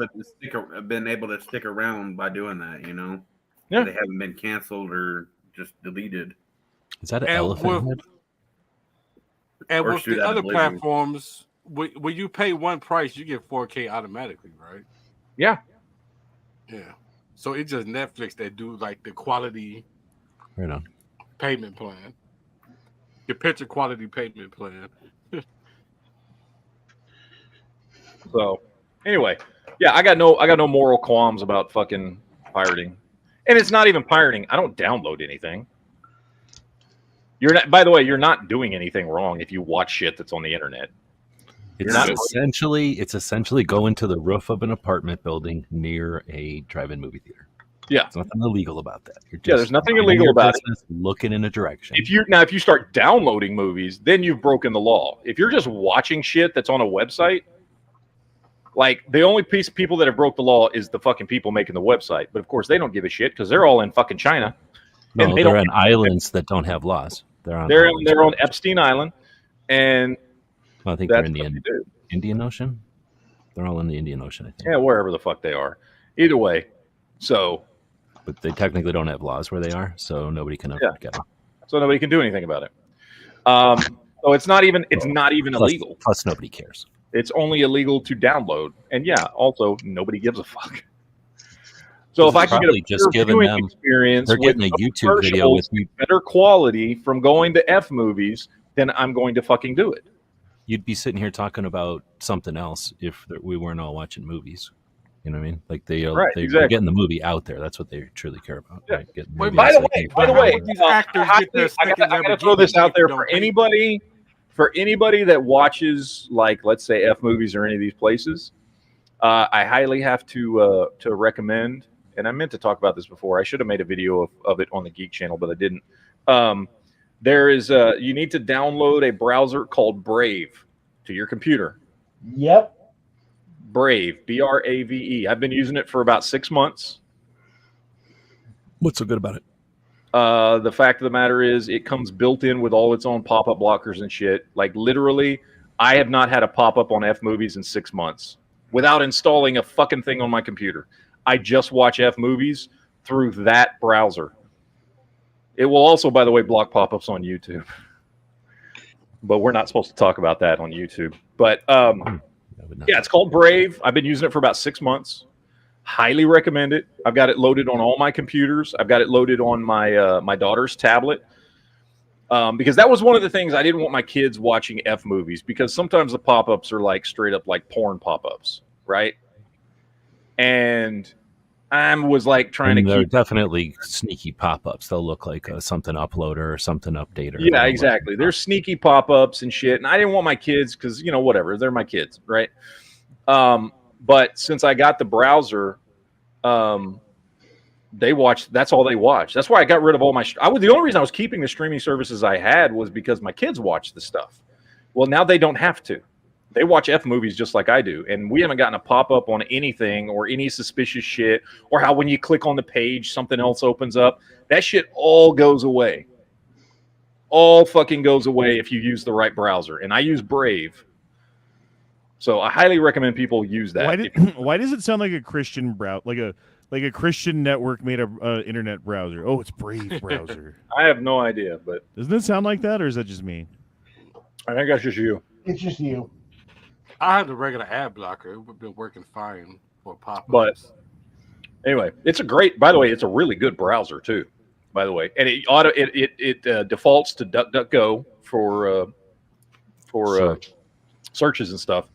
to stick around by doing that, you know? Yeah. They haven't been canceled or just deleted. Is that an elephant head? And with the other platforms, when you pay one price, you get 4K automatically, right? Yeah. Yeah. So it's just Netflix that do like the quality payment plan. Your picture quality payment plan. So anyway, yeah, I got no moral qualms about fucking pirating. And it's not even pirating. I don't download anything. You're not, by the way, you're not doing anything wrong if you watch shit that's on the internet. It's essentially going to the roof of an apartment building near a drive-in movie theater. Yeah, there's nothing illegal about that. You're just there's nothing illegal about it. Looking in a direction. If you start downloading movies, then you've broken the law. If you're just watching shit that's on a website, like the only piece of people that have broke the law is the fucking people making the website. But of course, they don't give a shit because they're all in fucking China. No, they're on islands that don't have laws. They're on Epstein Island, and I think they're in the Indian Ocean. They're all in the Indian Ocean, I think. Yeah, wherever the fuck they are. Either way, but they technically don't have laws where they are, so nobody can ever get them. So nobody can do anything about it. So it's not even illegal. Plus, nobody cares. It's only illegal to download, and also nobody gives a fuck. So if I can get a just giving them experience, they're getting a YouTube video with better quality from going to F movies, then I'm going to fucking do it. You'd be sitting here talking about something else if we weren't all watching movies. You know what I mean? Like they're getting the movie out there. That's what they truly care about. Yeah. Right? By the way, these actors I gotta throw this out there for anybody that watches, like, let's say F movies or any of these places. I highly have to recommend, and I meant to talk about this before. I should have made a video of it on the Geek channel, but I didn't. There is you need to download a browser called Brave to your computer. Yep. Brave, Brave. I've been using it for about 6 months. What's so good about it? The fact of the matter is it comes built in with all its own pop-up blockers and shit. Like, literally, I have not had a pop-up on F movies in 6 months without installing a fucking thing on my computer. I just watch F movies through that browser. It will also, by the way, block pop-ups on YouTube. But we're not supposed to talk about that on YouTube. But it's called Brave. I've been using it for about 6 months. Highly recommend it. I've got it loaded on all my computers. I've got it loaded on my my daughter's tablet. Because that was one of the things I didn't want my kids watching F movies, because sometimes the pop-ups are like straight up like porn pop-ups, right? And I was like trying to keep... They're definitely sneaky pop-ups. They'll look like something uploader or something updater. Yeah, exactly. They're sneaky pop-ups and shit. And I didn't want my kids, because, whatever. They're my kids, right? But since I got the browser, they watch. That's all they watch. That's why I got rid of all my... the only reason I was keeping the streaming services I had was because my kids watch the stuff. Well, now they don't have to. They watch F movies just like I do. And we haven't gotten a pop-up on anything or any suspicious shit, or how when you click on the page, something else opens up. That shit all goes away. All fucking goes away if you use the right browser. And I use Brave. So I highly recommend people use that. Why does it sound like a Christian browser, like a Christian network made a internet browser? Oh, it's Brave browser. I have no idea, but doesn't it sound like that, or is that just me? I think that's just you. It's just you. I had the regular ad blocker. It would have been working fine for pop-ups. But anyway, it's a really good browser too, by the way. And it defaults to DuckDuckGo for searches and stuff,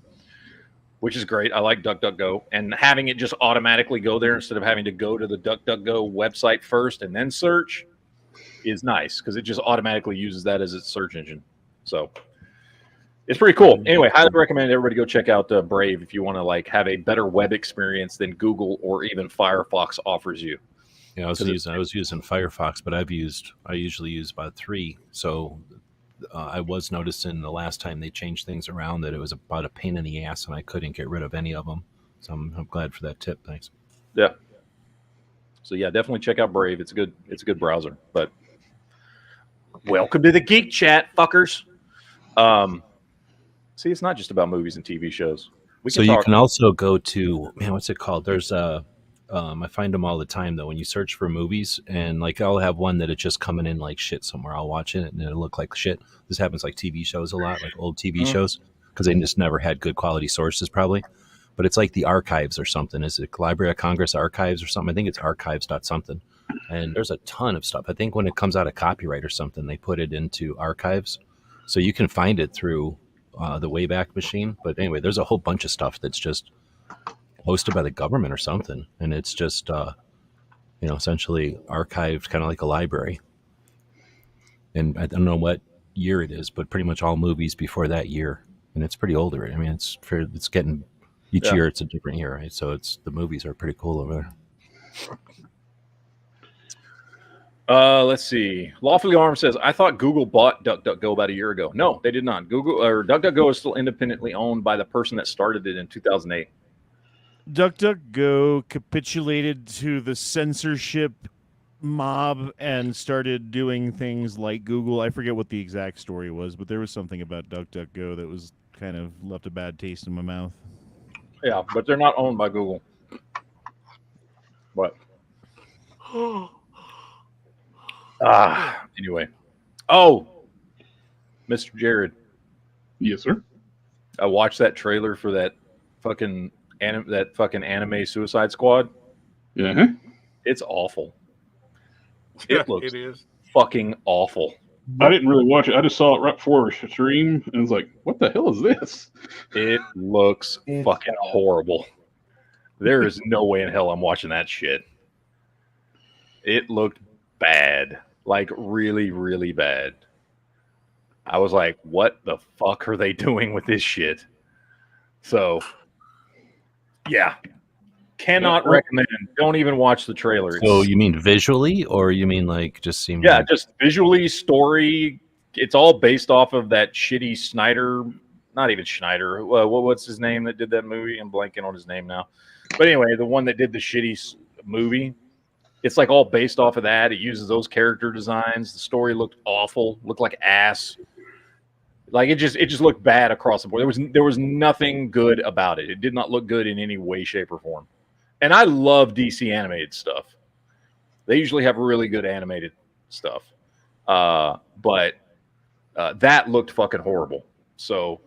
which is great. I like DuckDuckGo, and having it just automatically go there instead of having to go to the DuckDuckGo website first and then search is nice, because it just automatically uses that as its search engine. So it's pretty cool. Anyway, highly recommend everybody go check out Brave if you want to have a better web experience than Google or even Firefox offers you. Yeah, I was using Firefox, but I usually use about 3. So I was noticing the last time they changed things around that it was about a pain in the ass, and I couldn't get rid of any of them. So I'm glad for that tip. Thanks. Yeah. So yeah, definitely check out Brave. It's a good browser. But welcome to the Geek Chat, fuckers. See, it's not just about movies and TV shows. You can also go to, what's it called? There's I find them all the time though. When you search for movies, and I'll have one that it's just coming in like shit somewhere. I'll watch it and it'll look like shit. This happens like TV shows a lot, like old TV shows, because they just never had good quality sources probably. But it's like the archives or something. Is it Library of Congress archives or something? I think it's archives.something. And there's a ton of stuff. I think when it comes out of copyright or something, they put it into archives, so you can find it through the Wayback Machine. But anyway, there's a whole bunch of stuff that's just hosted by the government or something, and it's just essentially archived, kind of like a library. And I don't know what year it is, but pretty much all movies before that year, and it's pretty old already. I mean, it's getting each year it's a different year, right? So the movies are pretty cool over there. Let's see. Lawfully Armed says, I thought Google bought DuckDuckGo about a year ago. No, they did not. Google or DuckDuckGo is still independently owned by the person that started it in 2008. DuckDuckGo capitulated to the censorship mob and started doing things like Google. I forget what the exact story was, but there was something about DuckDuckGo that was kind of left a bad taste in my mouth. Yeah, but they're not owned by Google. What? Anyway. Oh, Mr. Jared. Yes, sir. I watched that trailer for that fucking anime Suicide Squad. Yeah. It's awful. Yeah, It looks it is fucking awful. I didn't really watch it. I just saw it right before our stream, and was like, "What the hell is this?" It looks fucking horrible. There is no way in hell I'm watching that shit. It looked bad, like really, really bad. I was like, "What the fuck are they doing with this shit?" So, yeah, cannot recommend. Don't even watch the trailer. So you mean visually, or you mean like just seem? Yeah, just visually, story. It's all based off of that shitty Snyder. Not even Schneider. What's his name that did that movie? I'm blanking on his name now. But anyway, the one that did the shitty movie. It's like all based off of that. It uses those character designs. The story looked awful. Looked like ass. Like it just looked bad across the board. There was nothing good about it. It did not look good in any way, shape, or form. And I love DC animated stuff. They usually have really good animated stuff. But that looked fucking horrible. So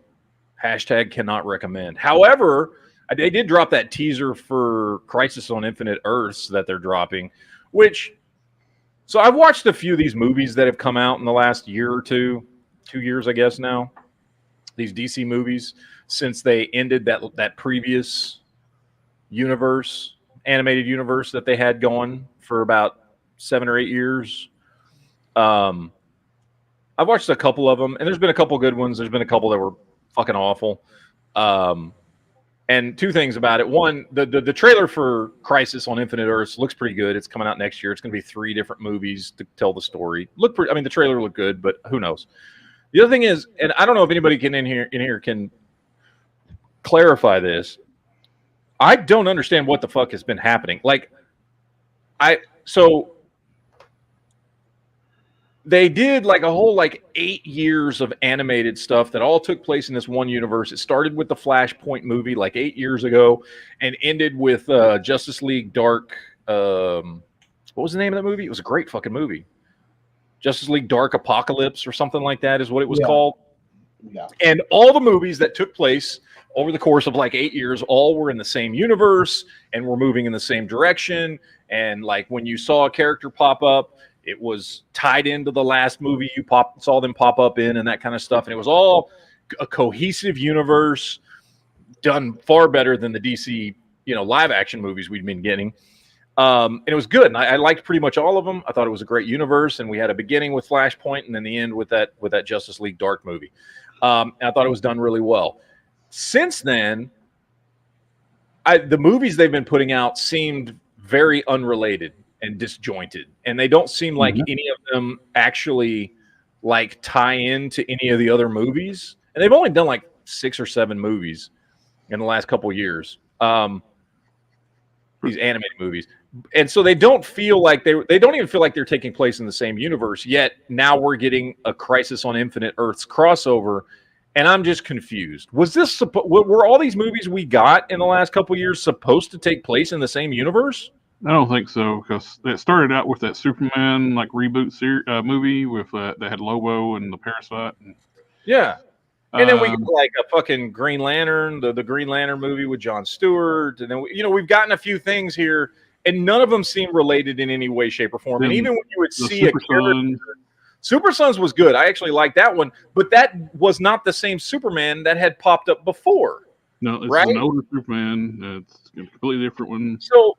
hashtag cannot recommend. However, they did drop that teaser for Crisis on Infinite Earths that they're dropping, so I've watched a few of these movies that have come out in the last year or 2 years, I guess now, these DC movies, since they ended that previous universe, animated universe that they had going for about 7 or 8 years. I've watched a couple of them, and there's been a couple good ones. There's been a couple that were fucking awful. And two things about it. One, the trailer for Crisis on Infinite Earths looks pretty good. It's coming out next year. It's going to be 3 different movies to tell the story. The trailer looked good, but who knows? The other thing is, and I don't know if anybody in here can clarify this. I don't understand what the fuck has been happening. They did like a whole 8 years of animated stuff that all took place in this one universe. It started with the Flashpoint movie 8 years ago and ended with Justice League Dark. What was the name of that movie? It was a great fucking movie. Justice League Dark Apokolips or something like that is what it was called. Yeah. And all the movies that took place over the course of 8 years all were in the same universe and were moving in the same direction. And when you saw a character pop up, it was tied into the last movie you saw them pop up in and that kind of stuff. And it was all a cohesive universe done far better than the DC, live action movies we'd been getting. And it was good. And I liked pretty much all of them. I thought it was a great universe. And we had a beginning with Flashpoint and then the end with that Justice League Dark movie. And I thought it was done really well. Since then, the movies they've been putting out seemed very unrelated and disjointed, and they don't seem like any of them actually tie into any of the other movies. And they've only done 6 or 7 movies in the last couple of years, these animated movies, and so they don't feel like they don't even feel like they're taking place in the same universe yet. Now we're getting a Crisis on Infinite Earths crossover, and I'm just confused. Was this were all these movies we got in the last couple of years supposed to take place in the same universe? I don't think so, because it started out with that Superman reboot movie with that had Lobo and the Parasite. Yeah, and then we get a fucking Green Lantern, the Green Lantern movie with Jon Stewart, and then we've gotten a few things here, and none of them seem related in any way, shape, or form. And even when you would see Super Sons was good. I actually liked that one, but that was not the same Superman that had popped up before. No, it's an older Superman. It's a completely different one. So.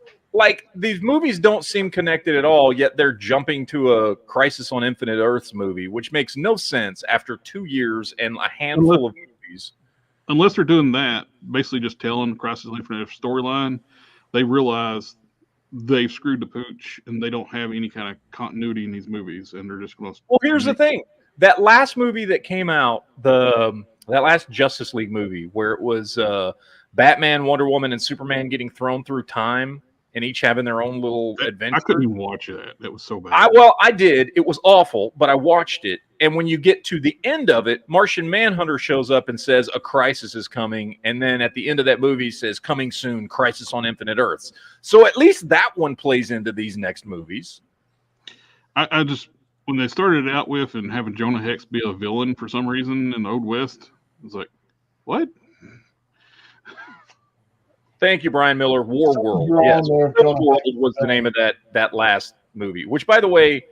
These movies don't seem connected at all, yet they're jumping to a Crisis on Infinite Earths movie, which makes no sense after 2 years and a handful of movies. Unless they're doing that, basically just telling Crisis on Infinite Earths storyline, they realize they've screwed the pooch and they don't have any kind of continuity in these movies, and they're just going to. Well, here's the thing: that last movie that came out, that last Justice League movie, where it was Batman, Wonder Woman, and Superman getting thrown through time and each having their own little adventure. I couldn't even watch that. That was so bad. I did. It was awful, but I watched it. And when you get to the end of it, Martian Manhunter shows up and says a crisis is coming. And then at the end of that movie says, coming soon, Crisis on Infinite Earths. So at least that one plays into these next movies. I just, when they started out with and having Jonah Hex be a villain for some reason in the Old West, it was like, what? Thank you, Brian Miller. War World. Yes, War World was the name of that last movie, which, by the way,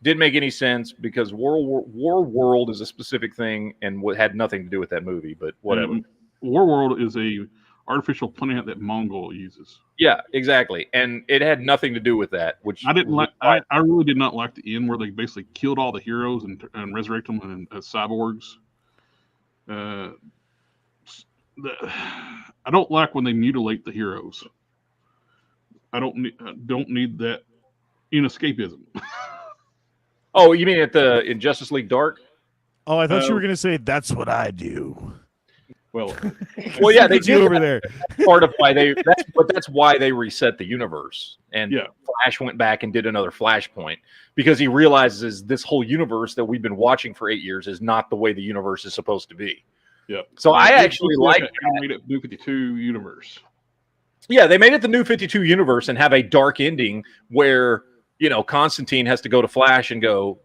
didn't make any sense because War World is a specific thing and had nothing to do with that movie, but whatever. War World is a artificial planet that Mongol uses. Yeah, exactly. And it had nothing to do with that, which I didn't like. I really did not like the end where they basically killed all the heroes and resurrect them as cyborgs. I don't like when they mutilate the heroes. I don't need that in escapism. Oh, you mean in Justice League Dark? Oh, I thought you were going to say that's what I do. Well, yeah, they do over there. Part of why that's why they reset the universe. And Flash went back and did another Flashpoint because he realizes this whole universe that we've been watching for 8 years is not the way the universe is supposed to be. Yeah. So I actually like animated New 52 universe. Yeah, they made it the New 52 universe and have a dark ending where, Constantine has to go to Flash and go,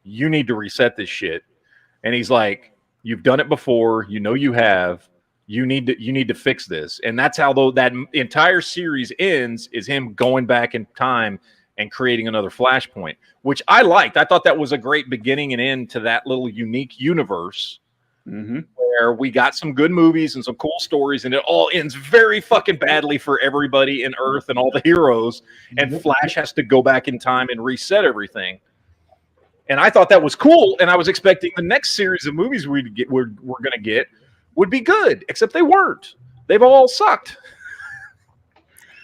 you need to reset this shit. And he's like, you've done it before, you have, you need to fix this. And that's how that entire series ends, is him going back in time and creating another Flashpoint, which I liked. I thought that was a great beginning and end to that little unique universe. Mm-hmm. Where we got some good movies and some cool stories, and it all ends very fucking badly for everybody in Earth and all the heroes, and Flash has to go back in time and reset everything. And I thought that was cool, and I was expecting the next series of movies we're going to get would be good, except they weren't. They've all sucked.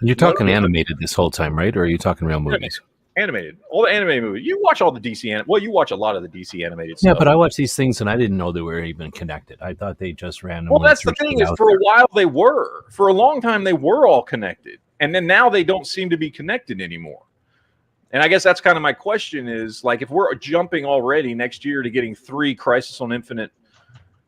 You're talking animated this whole time, right? Or are you talking real movies? Animated. All the animated movies. You watch all the DC you watch a lot of the DC animated stuff. Yeah, but I watch these things and I didn't know they were even connected. I thought they just randomly. Well, that's the thing, is for a while they were. For a long time they were all connected. And then now they don't seem to be connected anymore. And I guess that's kind of my question is, like, if we're jumping already next year to getting 3 Crisis on Infinite,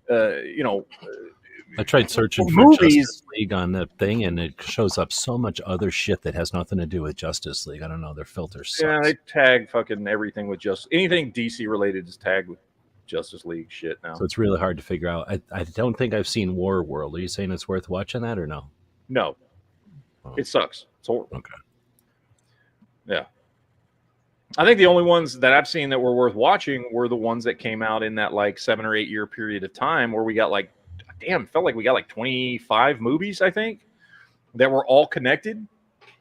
I tried searching for movies. Justice League on that thing, and it shows up so much other shit that has nothing to do with Justice League. I don't know. Their filter sucks. Yeah, they tag fucking everything with anything DC related is tagged with Justice League shit now. So it's really hard to figure out. I don't think I've seen War World. Are you saying it's worth watching that or no? No. Oh. It sucks. It's horrible. Okay. Yeah. I think the only ones that I've seen that were worth watching were the ones that came out in that like 7 or 8 year period of time where we got like, it felt like we got like 25 movies, I think, that were all connected,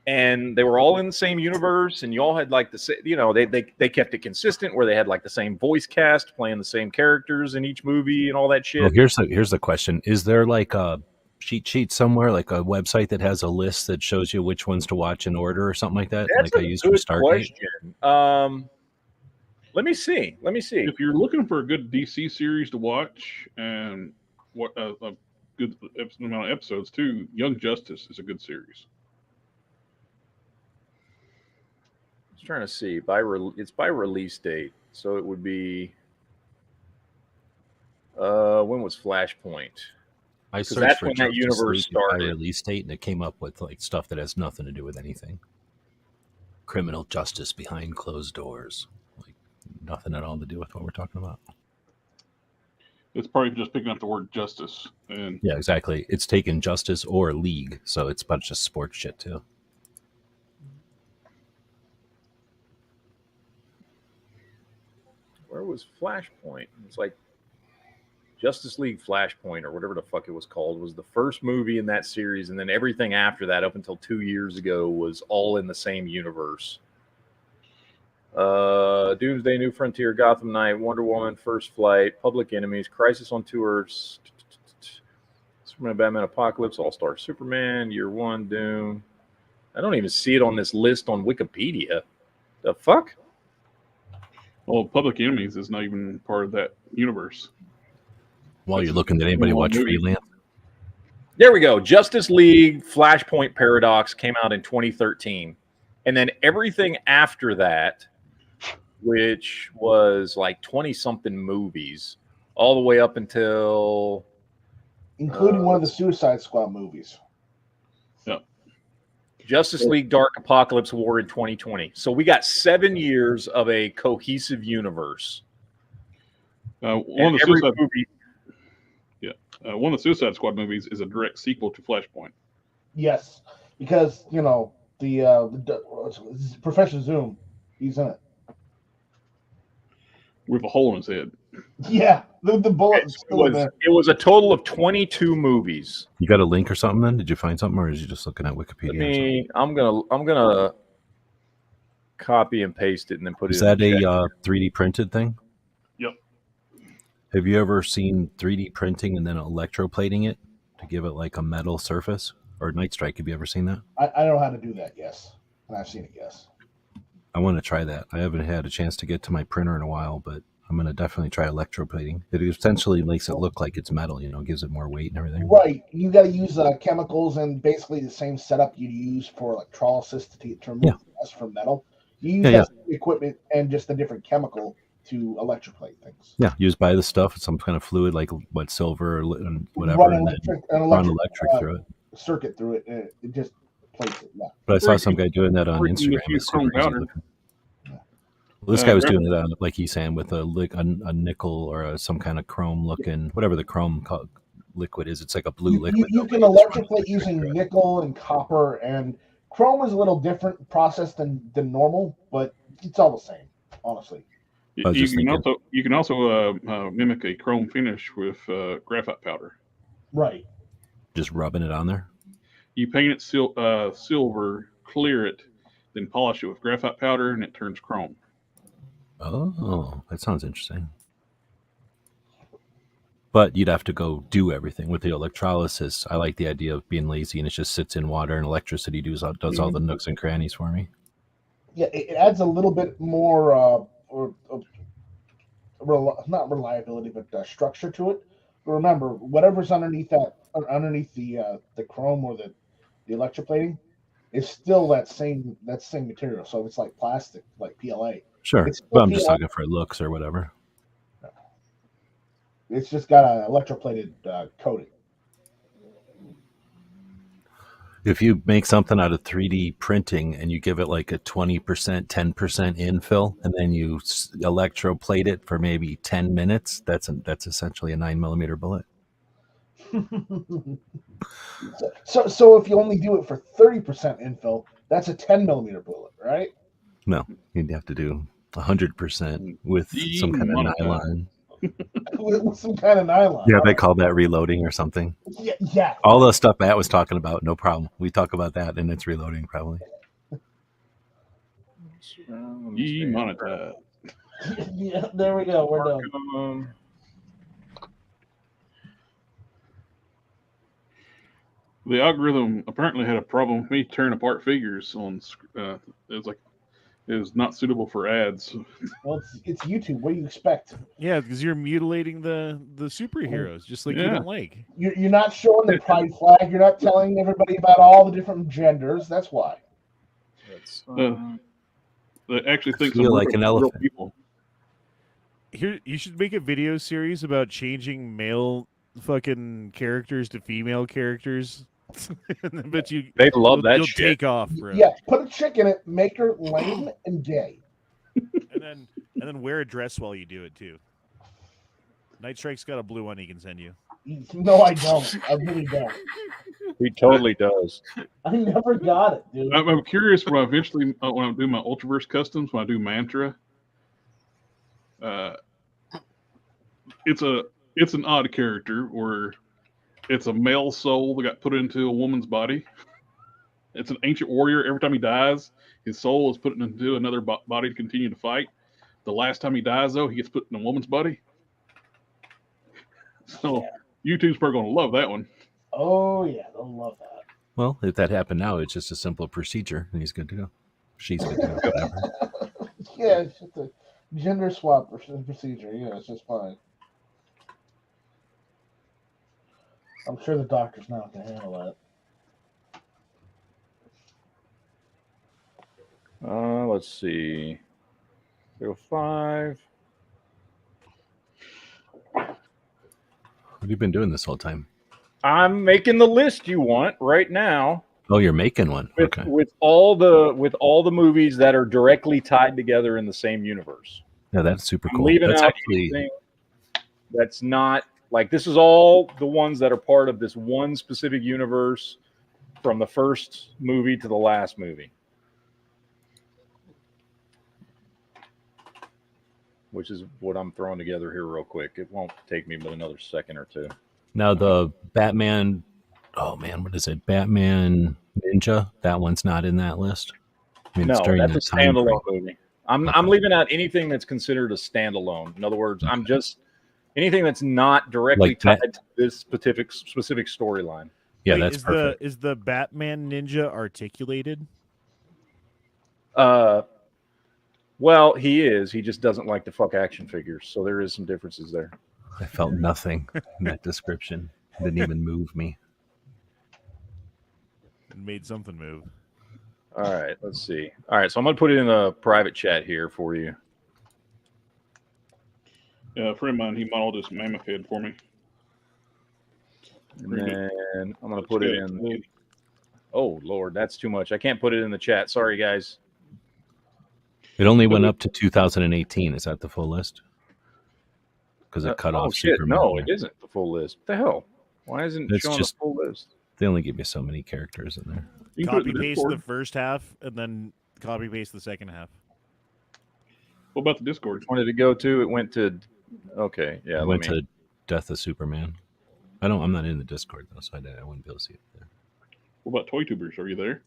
and they were all in the same universe, and you all had like they kept it consistent where they had like the same voice cast playing the same characters in each movie and all that shit. Well, here's the question: is there like a cheat sheet somewhere, like a website that has a list that shows you which ones to watch in order or something like that? That's like I used for Stargate. Let me see. If you're looking for a good DC series to watch and what a good amount of episodes too, Young Justice is a good series. I was trying to see it's by release date, so it would be when was Flashpoint? I searched that's for when that universe started. By release date, and it came up with like stuff that has nothing to do with anything. Criminal justice behind closed doors, like nothing at all to do with what we're talking about. It's probably just picking up the word justice. And yeah, exactly. It's taken justice or league, so it's a bunch of sports shit too. Where was Flashpoint? It's like Justice League Flashpoint or whatever the fuck it was called was the first movie in that series, and then everything after that up until 2 years ago was all in the same universe. Doomsday, New Frontier, Gotham Knight, Wonder Woman, First Flight, Public Enemies, Crisis on Two Earths, Superman, Batman, Apokolips, All-Star Superman, Year One, Doom, I don't even see it on this list on Wikipedia. The fuck? Well, Public Enemies is not even part of that universe. While you're looking, did anybody watch Freelance? There we go. Justice League Flashpoint Paradox came out in 2013. And then everything after that, which was like 20-something movies, all the way up until... Including one of the Suicide Squad movies. Yep. Justice League Dark Apokolips War in 2020. So we got 7 years of a cohesive universe. One of the Suicide Squad movies is a direct sequel to Flashpoint. Yes, because the Professor Zoom, he's in it with a hole in his head. Yeah, the bullet. It was a total of 22 movies. You got a link or something? Then did you find something, or is you just looking at Wikipedia? I'm gonna copy and paste it and then put it. Is that a 3D printed thing? Yep. Have you ever seen 3D printing and then electroplating it to give it like a metal surface? Or Night Strike? Have you ever seen that? I know how to do that. Yes, and I've seen it. Yes. I want to try that. I haven't had a chance to get to my printer in a while, but I'm going to definitely try electroplating. It essentially makes it look like it's metal, gives it more weight and everything. Right. You got to use chemicals and basically the same setup you use for electrolysis to remove dust from metal. You use that equipment and just a different chemical to electroplate things. Yeah, you just buy the stuff, some kind of fluid like silver or whatever, run and run electric through it. Circuit through it, and it just plates it. Yeah. But I saw some guy doing that on Instagram. Well, this guy was doing it on, like he's saying, with a nickel or some kind of chrome looking, whatever the chrome liquid is. It's like a blue liquid. You can electroplate using nickel and copper, and chrome is a little different process than normal, but it's all the same, honestly. You can also mimic a chrome finish with graphite powder. Right. Just rubbing it on there? You paint it silver, clear it, then polish it with graphite powder, and it turns chrome. Oh, that sounds interesting. But you'd have to go do everything with the electrolysis. I like the idea of being lazy and it just sits in water, and electricity does all the nooks and crannies for me. Yeah, it adds a little bit more, not reliability, but structure to it. But remember, whatever's underneath the chrome or the electroplating is still that same material. So it's like plastic, like PLA. Sure, but I'm just talking for looks or whatever. It's just got an electroplated coating. If you make something out of 3D printing and you give it like a 20%, 10% infill, and then you electroplate it for maybe 10 minutes, that's essentially a 9mm bullet. So if you only do it for 30% infill, that's a 10mm bullet, right? No, you'd have to do 100% with some kind of nylon. With some kind of nylon. Yeah, they call that reloading or something. Yeah. All the stuff Matt was talking about, no problem. We talk about that, and it's reloading probably. Demonetized. Yeah, there we go. We're done. The algorithm apparently had a problem with me tearing apart figures on. Is not suitable for ads. Well, it's YouTube. What do you expect? Yeah, because you're mutilating the superheroes, just like you don't like. You're not showing the pride flag. You're not telling everybody about all the different genders. That's why. They actually think feel like an elephant. People. Here, you should make a video series about changing male fucking characters to female characters. But they love that you'll shit. Take off, bro. Yeah, put a chick in it, make her lame and gay, and then wear a dress while you do it too. Night Strike's got a blue one he can send you. No, I don't. I really don't. He totally does. I never got it, dude. I'm curious when I eventually when I do my Ultraverse customs, when I do Mantra. It's an odd character where it's a male soul that got put into a woman's body. It's an ancient warrior. Every time he dies, his soul is put into another body to continue to fight. The last time he dies, though, he gets put in a woman's body. So YouTube's probably going to love that one. Oh, yeah, they'll love that. Well, if that happened now, it's just a simple procedure, and he's good to go. She's good to go. Whatever. Yeah, it's just a gender swap procedure. Yeah, it's just fine. I'm sure the doctors know how to handle that. Let's see. 05. What have you been doing this whole time? I'm making the list you want right now. Oh, you're making one. Okay. With all the movies that are directly tied together in the same universe. Yeah, that's super cool. I'm leaving That's out actually anything that's not like this is all the ones that are part of this one specific universe from the first movie to the last movie. Which is what I'm throwing together here real quick. It won't take me but another second or two. Now the Batman. Oh man, what is it? Batman Ninja. That one's not in that list. I mean, No, it's during that's a that time standalone frame. movie. I'm leaving out anything that's considered a standalone. In other words, I'm just anything that's not directly Like that- tied to this specific storyline. Yeah, Wait, that's perfect. Is the Batman Ninja articulated? Well, he is. He just doesn't like to fuck action figures, so there is some differences there. I felt nothing in that description. It didn't even move me. It made something move. All right, let's see. All right, so I'm going to put it in a private chat here for you. Yeah, a friend of mine, he modeled this mammoth head for me. And then I'm going to put it in. Oh, Lord, that's too much. I can't put it in the chat. Sorry, guys. It only went up to 2018. Is that the full list? Because it cut off shit. Superman. No, it isn't the full list. What the hell? Why isn't it It's showing just the full list? They only give you so many characters in there. You can put it Copy in the paste Discord. the first half and then copy paste the second half. What about the Discord? Which one did it go to? It went to. Okay, yeah. It went to Death of Superman. I'm not in the Discord though, so I wouldn't be able to see it there. What about Toy Tubers? Are you there?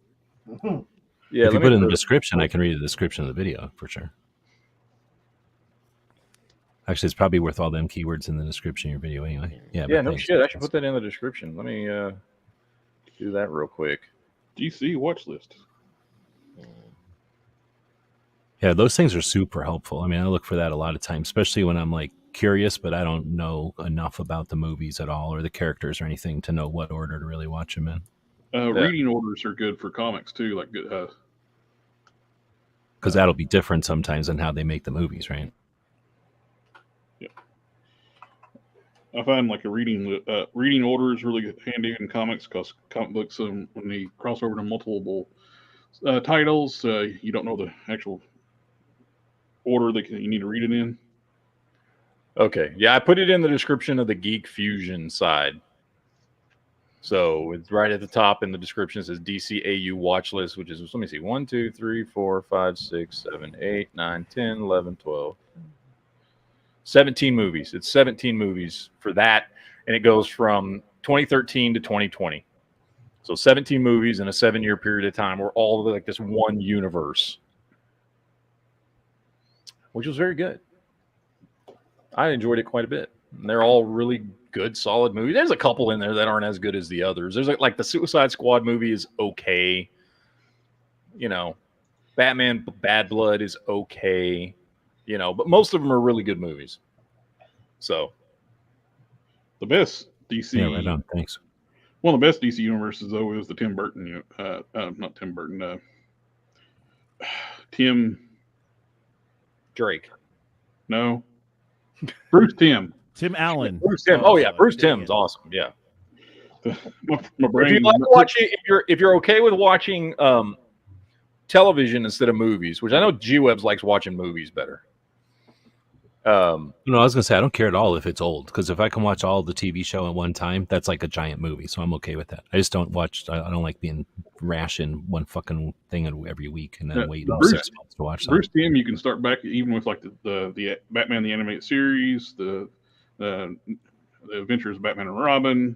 Yeah, if you put it in the description, I can read the description of the video for sure. Actually, it's probably worth all them keywords in the description of your video anyway. Yeah. Yeah, no shit. I should put that in the description. Let me do that real quick. DCAU Watchlist. Yeah, those things are super helpful. I mean, I look for that a lot of times, especially when I'm like curious, but I don't know enough about the movies at all or the characters or anything to know what order to really watch them in. Reading orders are good for comics too, like good. Because that'll be different sometimes in how they make the movies, right? Yeah. I find like a reading order is really handy in comics because comic books, when they cross over to multiple titles, you don't know the actual order that you need to read it in. Okay. Yeah, I put it in the description of the Geek Fusion side. So it's right at the top in the description. It says DCAU Watchlist, which is, let me see, 1, 2, 3, 4, 5, 6, 7, 8, 9, 10, 11, 12. 17 movies. It's 17 movies for that. And it goes from 2013 to 2020. So 17 movies in a 7-year period of time were all like this one universe, which was very good. I enjoyed it quite a bit. And they're all really good, solid movies. There's a couple in there that aren't as good as the others. There's like the Suicide Squad movie is okay. You know, Batman Bad Blood is okay. You know, but most of them are really good movies. So the best DC. Yeah, right on. Thanks. One of the best DC universes though is the Tim Burton. Not Tim Burton. Tim Drake. No. Bruce Timm. Tim Allen. Bruce Timm. Oh yeah, Bruce Timm's awesome. Yeah. My brain. If you like watching, if you're okay with watching television instead of movies, which I know G-Webs likes watching movies better. No, I was gonna say I don't care at all if it's old because if I can watch all the TV show at one time, that's like a giant movie, so I'm okay with that. I just don't watch. I don't like being ration one fucking thing every week and then wait 6 months to watch. Bruce Timm, you can start back even with like the Batman the Animated Series, the Adventures of Batman and Robin,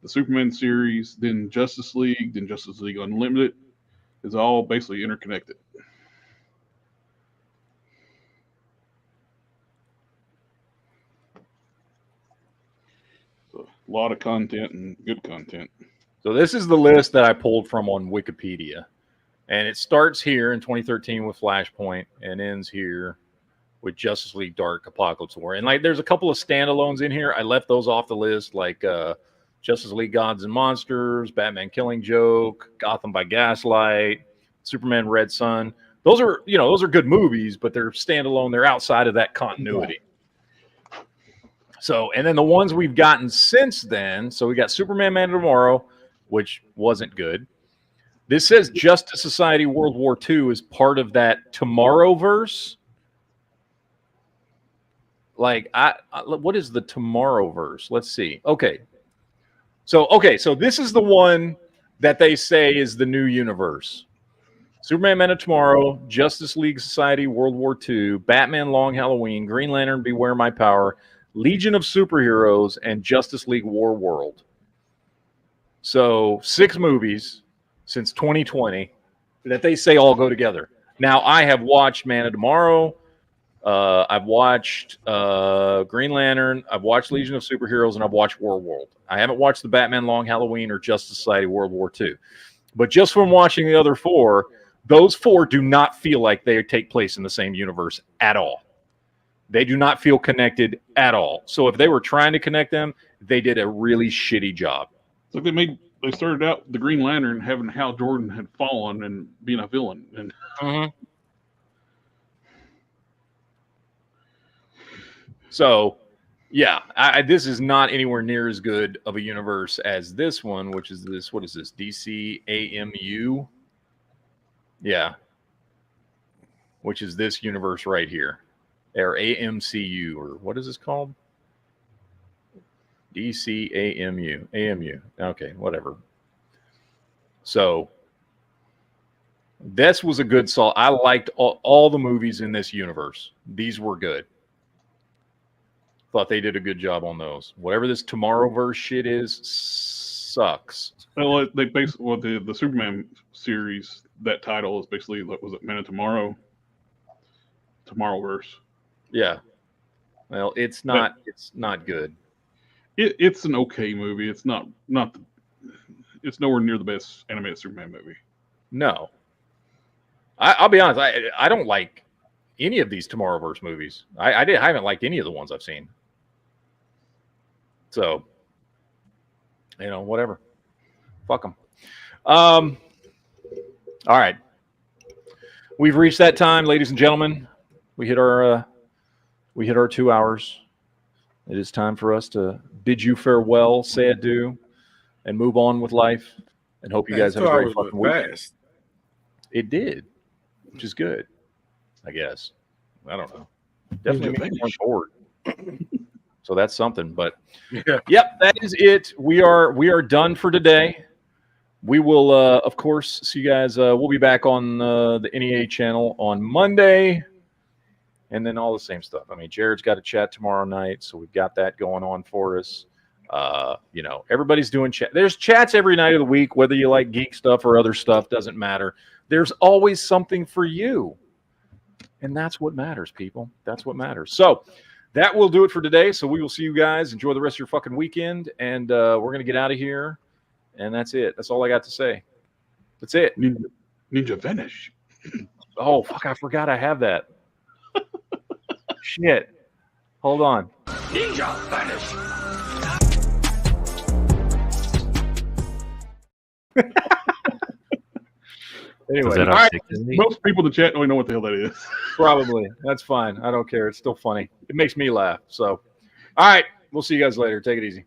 the Superman series, then Justice League, then Justice League Unlimited is all basically interconnected. So, a lot of content and good content. So this is the list that I pulled from on Wikipedia. And it starts here in 2013 with Flashpoint and ends here with Justice League Dark Apokolips War. And like there's a couple of standalones in here. I left those off the list, like Justice League Gods and Monsters, Batman Killing Joke, Gotham by Gaslight, Superman Red Sun. Those are good movies, but they're standalone. They're outside of that continuity. So, and then the ones we've gotten since then. So we got Superman Man of Tomorrow, which wasn't good. This says Justice Society World War II is part of that Tomorrowverse. Like, what is the Tomorrowverse? Let's see. Okay, so this is the one that they say is the new universe. Superman Men of Tomorrow, Justice League Society World War II, Batman Long Halloween, Green Lantern Beware My Power, Legion of Superheroes, and Justice League War World. So 6 movies since 2020 that they say all go together. Now, I have watched Man of Tomorrow. I've watched Green Lantern. I've watched Legion of Superheroes, and I've watched War World. I haven't watched the Batman Long Halloween or Justice Society World War II. But just from watching the other 4, those 4 do not feel like they take place in the same universe at all. They do not feel connected at all. So if they were trying to connect them, they did a really shitty job. So they started out the Green Lantern having Hal Jordan had fallen and being a villain, and so yeah, this is not anywhere near as good of a universe as this one, which is this. What is this? DCAMU? Yeah, which is this universe right here, or AMCU, or what is this called? DCAMU. AMU. Okay, whatever. So this was a good salt. I liked all the movies in this universe. These were good. Thought they did a good job on those. Whatever this Tomorrowverse shit is, sucks. Well, they basically the Superman series, that title is basically, was it Man of Tomorrow? Tomorrowverse. Yeah. Well, it's not good. It's an okay movie. It's not it's nowhere near the best animated Superman movie. No. I'll be honest, I don't like any of these Tomorrowverse movies. I haven't liked any of the ones I've seen. So, whatever. Fuck them. All right. We've reached that time, ladies and gentlemen. We hit our 2 hours. It is time for us to bid you farewell, say adieu, and move on with life. And hope you guys have a great fucking week. It did, which is good, I guess. I don't know. Definitely makes me bored. So that's something. But yep, that is it. We are done for today. We will, of course, see you guys. We'll be back on the NEA channel on Monday. And then all the same stuff. I mean, Jared's got a chat tomorrow night, so we've got that going on for us. Everybody's doing chat. There's chats every night of the week, whether you like geek stuff or other stuff, doesn't matter. There's always something for you. And that's what matters, people. That's what matters. So that will do it for today. So we will see you guys. Enjoy the rest of your fucking weekend. And we're going to get out of here. And that's it. That's all I got to say. That's it. Ninja Vanish. Oh, fuck. I forgot I have that. Shit. Hold on. Ninja Vanish. Anyway, all right. Most people in the chat don't even know what the hell that is. Probably. That's fine. I don't care. It's still funny. It makes me laugh. So, all right. We'll see you guys later. Take it easy.